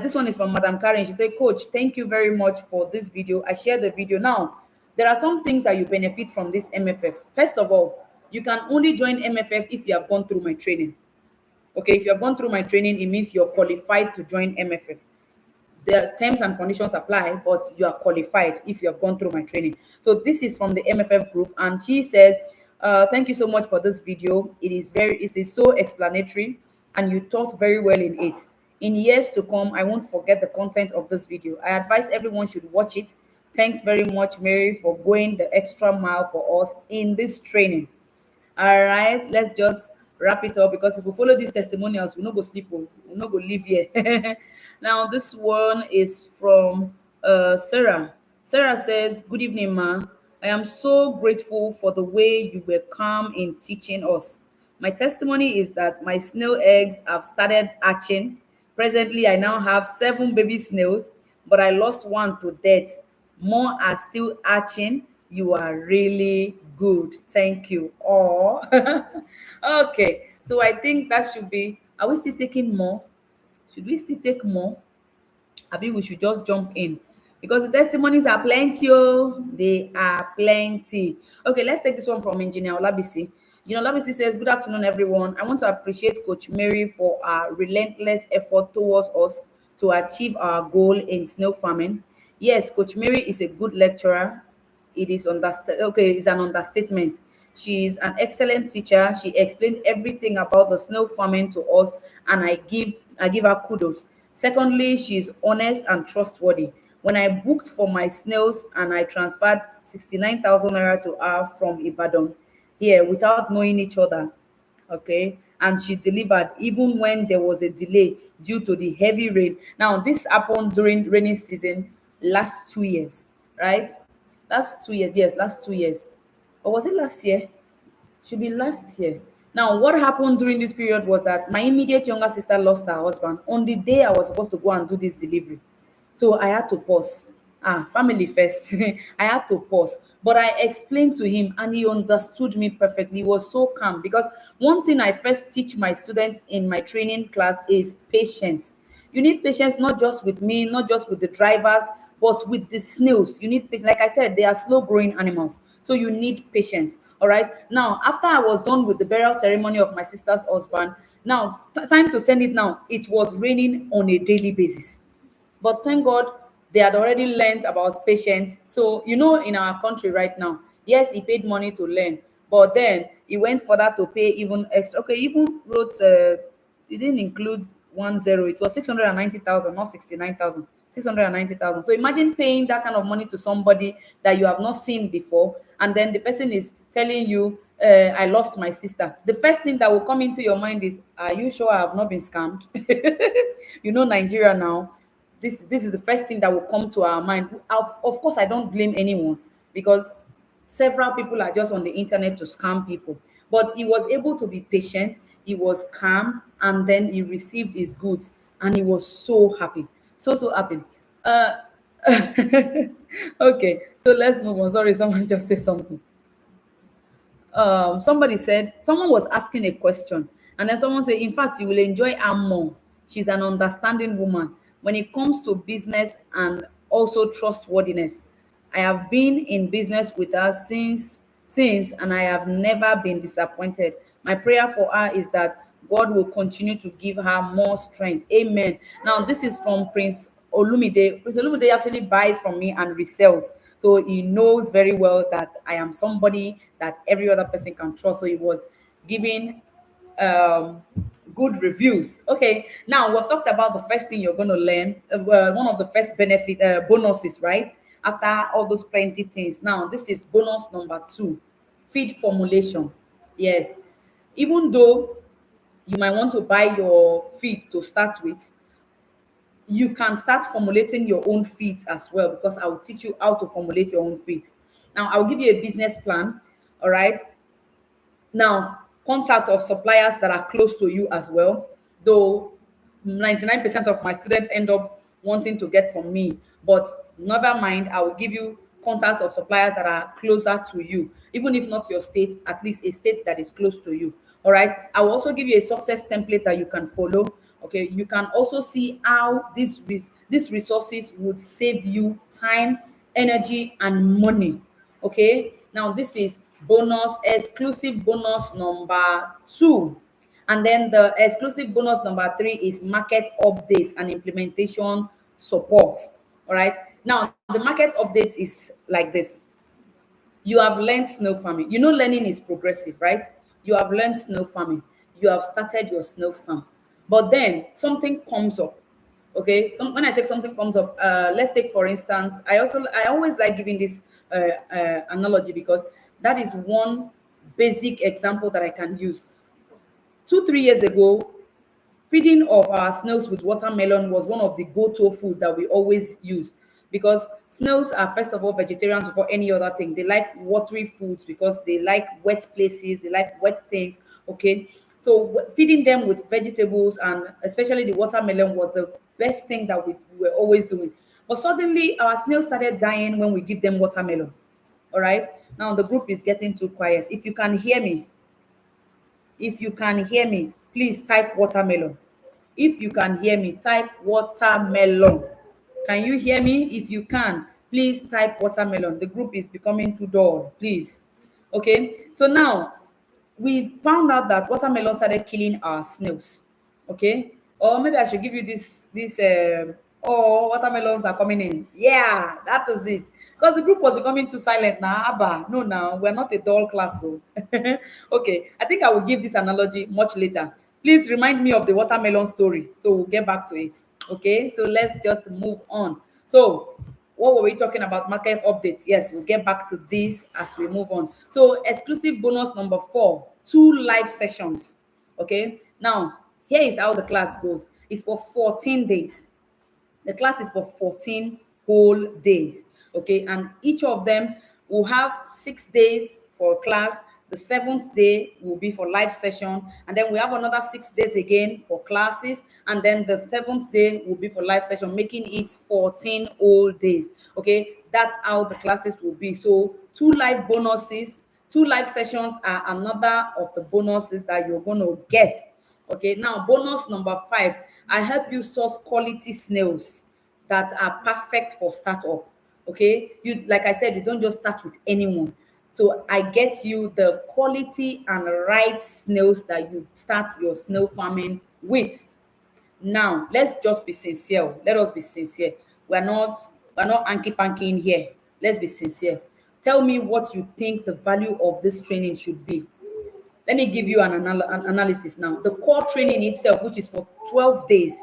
this one is from Madam Karen. She said, Coach, thank you very much for this video. I shared the video. Now, there are some things that you benefit from this MFF. First of all, you can only join MFF if you have gone through my training. Okay, if you have gone through my training, it means you're qualified to join MFF. The terms and conditions apply, but you are qualified if you have gone through my training. So this is from the MFF group, and she says, thank you so much for this video. It is so explanatory. and you taught very well in it. In years to come, I won't forget the content of this video. I advise everyone should watch it. Thanks very much, Mary, for going the extra mile for us in this training. All right, let's just wrap it up because if we follow these testimonials, we no go sleep, oh, we no go live here. Now, this one is from Sarah. Sarah says, "Good evening, ma. I am so grateful for the way you were calm in teaching us. My testimony is that my snail eggs have started hatching. Presently, I now have 7 baby snails, but I lost one to death. More are still hatching. You are really good. Thank you." Oh, okay. So I think that should be. Are we still taking more? Should we still take more? Abi we should just jump in because the testimonies are plenty. Oh, they are plenty. Okay, let's take this one from Engineer Olabisi. Olabisi says, "Good afternoon, everyone. I want to appreciate Coach Mary for our relentless effort towards us to achieve our goal in snail farming. Yes, Coach Mary is a good lecturer. It's an understatement. She is an excellent teacher. She explained everything about the snail farming to us, and I give her kudos. Secondly, she is honest and trustworthy. When I booked for my snails and I transferred 69,000 naira to her from Ibadan here without knowing each other, okay, and she delivered even when there was a delay due to the heavy rain. Now, this happened during rainy season last 2 years, right? Last 2 years, yes, last 2 years. Or was it last year? Should be last year. Now, what happened during this period was that my immediate younger sister lost her husband on the day I was supposed to go and do this delivery. So I had to pause. Family first. I had to pause. But I explained to him and he understood me perfectly. He was so calm because one thing I first teach my students in my training class is patience. You need patience not just with me, not just with the drivers, but with the snails. You need patience. Like I said, they are slow growing animals. So you need patience. All right. Now, after I was done with the burial ceremony of my sister's husband, now time to send it now. It was raining on a daily basis. But thank God they had already learned about patience. So, in our country right now, yes, he paid money to learn, but then he went further to pay even extra. Okay, even wrote, it didn't include 10. It was 690,000, not 69,000. 690,000. So imagine paying that kind of money to somebody that you have not seen before, and then the person is telling you, I lost my sister. The first thing that will come into your mind is, are you sure I have not been scammed? Nigeria now, this is the first thing that will come to our mind. Of course, I don't blame anyone because several people are just on the internet to scam people. But he was able to be patient, he was calm, and then he received his goods, and he was so happy, so happy. Uh, okay, so let's move on. Sorry, someone just said something. Somebody said someone was asking a question, and then someone said, in fact, you will enjoy her more. She's an understanding woman when it comes to business and also trustworthiness. I have been in business with her since, and I have never been disappointed. My prayer for her is that God will continue to give her more strength. Amen. Now, this is from Prince Olumide. Prince Olumide actually buys from me and resells. So he knows very well that I am somebody that every other person can trust. So he was giving um, good reviews. Okay, now we've talked about the first thing you're going to learn, one of the first benefit bonuses, right? After all those plenty things. Now, this is bonus number 2, feed formulation. Yes, even though you might want to buy your feed to start with, you can start formulating your own feeds as well because I will teach you how to formulate your own feeds. Now, I'll give you a business plan. All right. Now, contact of suppliers that are close to you as well, though 99% of my students end up wanting to get from me. But never mind, I will give you contacts of suppliers that are closer to you, even if not your state, at least a state that is close to you. All right. I will also give you a success template that you can follow. Okay. You can also see how these resources would save you time, energy, and money. Okay, now this is exclusive bonus number 2, and then the exclusive bonus number 3 is market updates and implementation support. All right, now the market updates is like this. You have learned snail farming. Learning is progressive, right? You have learned snail farming. You have started your snail farm. But then something comes up. Okay, when I say something comes up, let's take for instance, I always like giving this analogy because that is one basic example that I can use. 2 3 years ago, feeding of our snails with watermelon was one of the go-to food that we always use, because snails are first of all vegetarians before any other thing. They like watery foods because they like wet places, they like wet things. Okay, so feeding them with vegetables and especially the watermelon was the best thing that we were always doing. But suddenly our snails started dying when we give them watermelon. All right, now the group is getting too quiet. If you can hear me, if you can hear me, please type watermelon. If you can hear me, type watermelon. Can you hear me? If you can, please type watermelon. The group is becoming too dull, please. Okay, so now we found out that watermelon started killing our snails. Okay, or maybe I should give you this. Oh, watermelons are coming in. Yeah, that is it. Because the group was becoming too silent now. Abba, no, now we're not a dull class. So, okay, I think I will give this analogy much later. Please remind me of the watermelon story. So we'll get back to it. Okay, so let's just move on. So, what were we talking about? Market updates. Yes, we'll get back to this as we move on. So, exclusive bonus number 4, 2 live sessions. Okay, now here is how the class goes. It's for 14 days. The class is for 14 whole days. Okay, and each of them will have 6 days for class. The seventh day will be for live session, and then we have another 6 days again for classes, and then the seventh day will be for live session, making it 14 whole days. Okay, that's how the classes will be. So 2 live bonuses, 2 live sessions are another of the bonuses that you're going to get. Okay, now bonus number 5, I help you source quality snails that are perfect for startup. Okay, you, like I said, you don't just start with anyone. So I get you the quality and right snails that you start your snail farming with. Now let's just be sincere. Let us be sincere. We're not anky panky in here. Let's be sincere. Tell me what you think the value of this training should be. Let me give you an analysis now. The core training itself, which is for 12 days,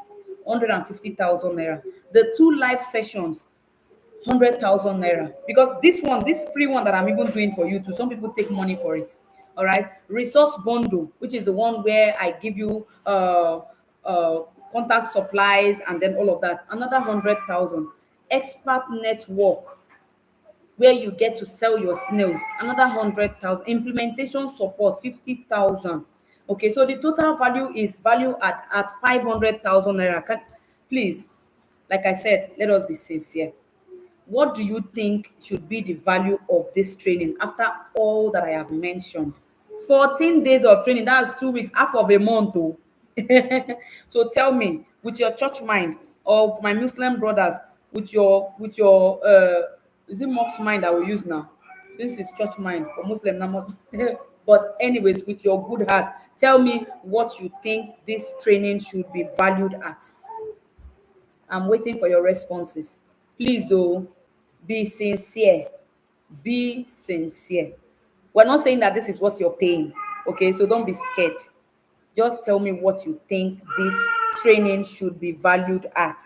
150,000 naira. The 2 live sessions, 100,000 naira. Because this free one that I'm even doing for you too, some people take money for it. All right. Resource bundle, which is the one where I give you uh, contact supplies and then all of that, another 100,000. Expert network, where you get to sell your snails, another 100,000. Implementation support, 50,000. Okay, so the total value is value at 500,000 naira. Please, like I said, let us be sincere. What do you think should be the value of this training after all that I have mentioned? 14 days of training, that's 2 weeks, half of a month. Oh. So tell me, with your church mind, or my Muslim brothers, with your is it Mox mind I will use now? Since it's church mind for Muslim, not Muslim. But anyways, with your good heart, tell me what you think this training should be valued at. I'm waiting for your responses. Please, oh, be sincere. Be sincere. We're not saying that this is what you're paying. Okay, so don't be scared. Just tell me what you think this training should be valued at.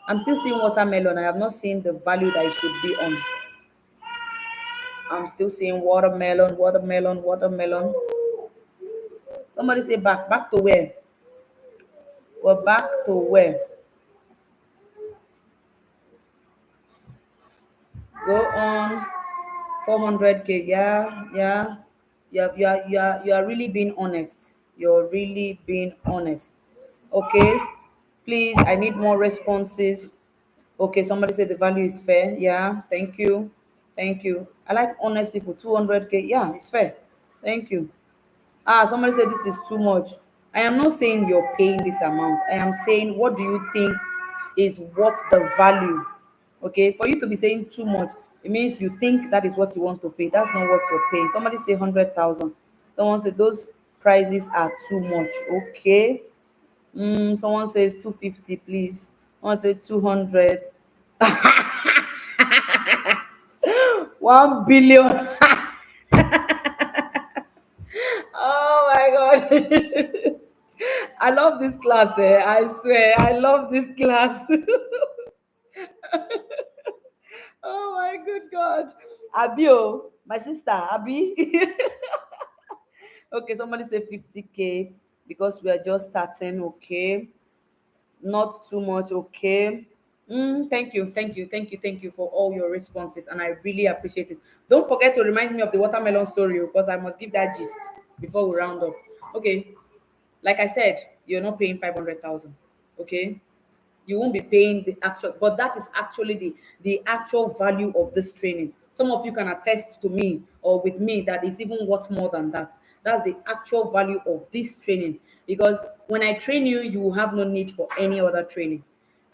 I'm still seeing watermelon. I have not seen the value that it should be on. I'm still seeing watermelon, watermelon, watermelon. Somebody say back. Back to where? We're back to where? Go on. 400K. Yeah, yeah. You are really being honest. You're really being honest. Okay. Please, I need more responses. Okay, somebody said the value is fair. Yeah, thank you. Thank you. I like honest people. 200K. Yeah, it's fair. Thank you. Ah, somebody said this is too much. I am not saying you're paying this amount. I am saying, what do you think is what the value? Okay, for you to be saying too much, it means you think that is what you want to pay. That's not what you're paying. Somebody say 100,000. Someone said those prices are too much. Okay. Someone says 250, please. Someone said 200. 1 billion. Oh my god. I love this class. I swear, I love this class. Oh my good God. Abi, oh, my sister, Abi. Okay, somebody say 50K because we are just starting. Okay, not too much. Okay. Thank you, thank you, thank you, thank you for all your responses, and I really appreciate it. Don't forget to remind me of the watermelon story because I must give that gist before we round up. Okay, like I said, you're not paying 500,000. Okay, you won't be paying the actual, but that is actually the actual value of this training. Some of you can attest to me or with me that it's even worth more than that. That's the actual value of this training, because when I train you, you will have no need for any other training.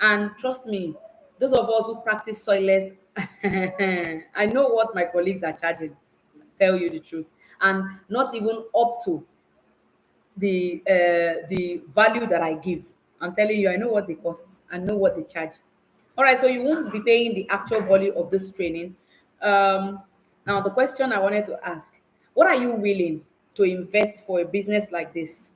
And trust me, those of us who practice Soilless, I know what my colleagues are charging, tell you the truth, and not even up to the value that I give. I'm telling you, I know what they cost, I know what they charge. All right, so you won't be paying the actual value of this training. Now, the question I wanted to ask: what are you willing to invest for a business like this?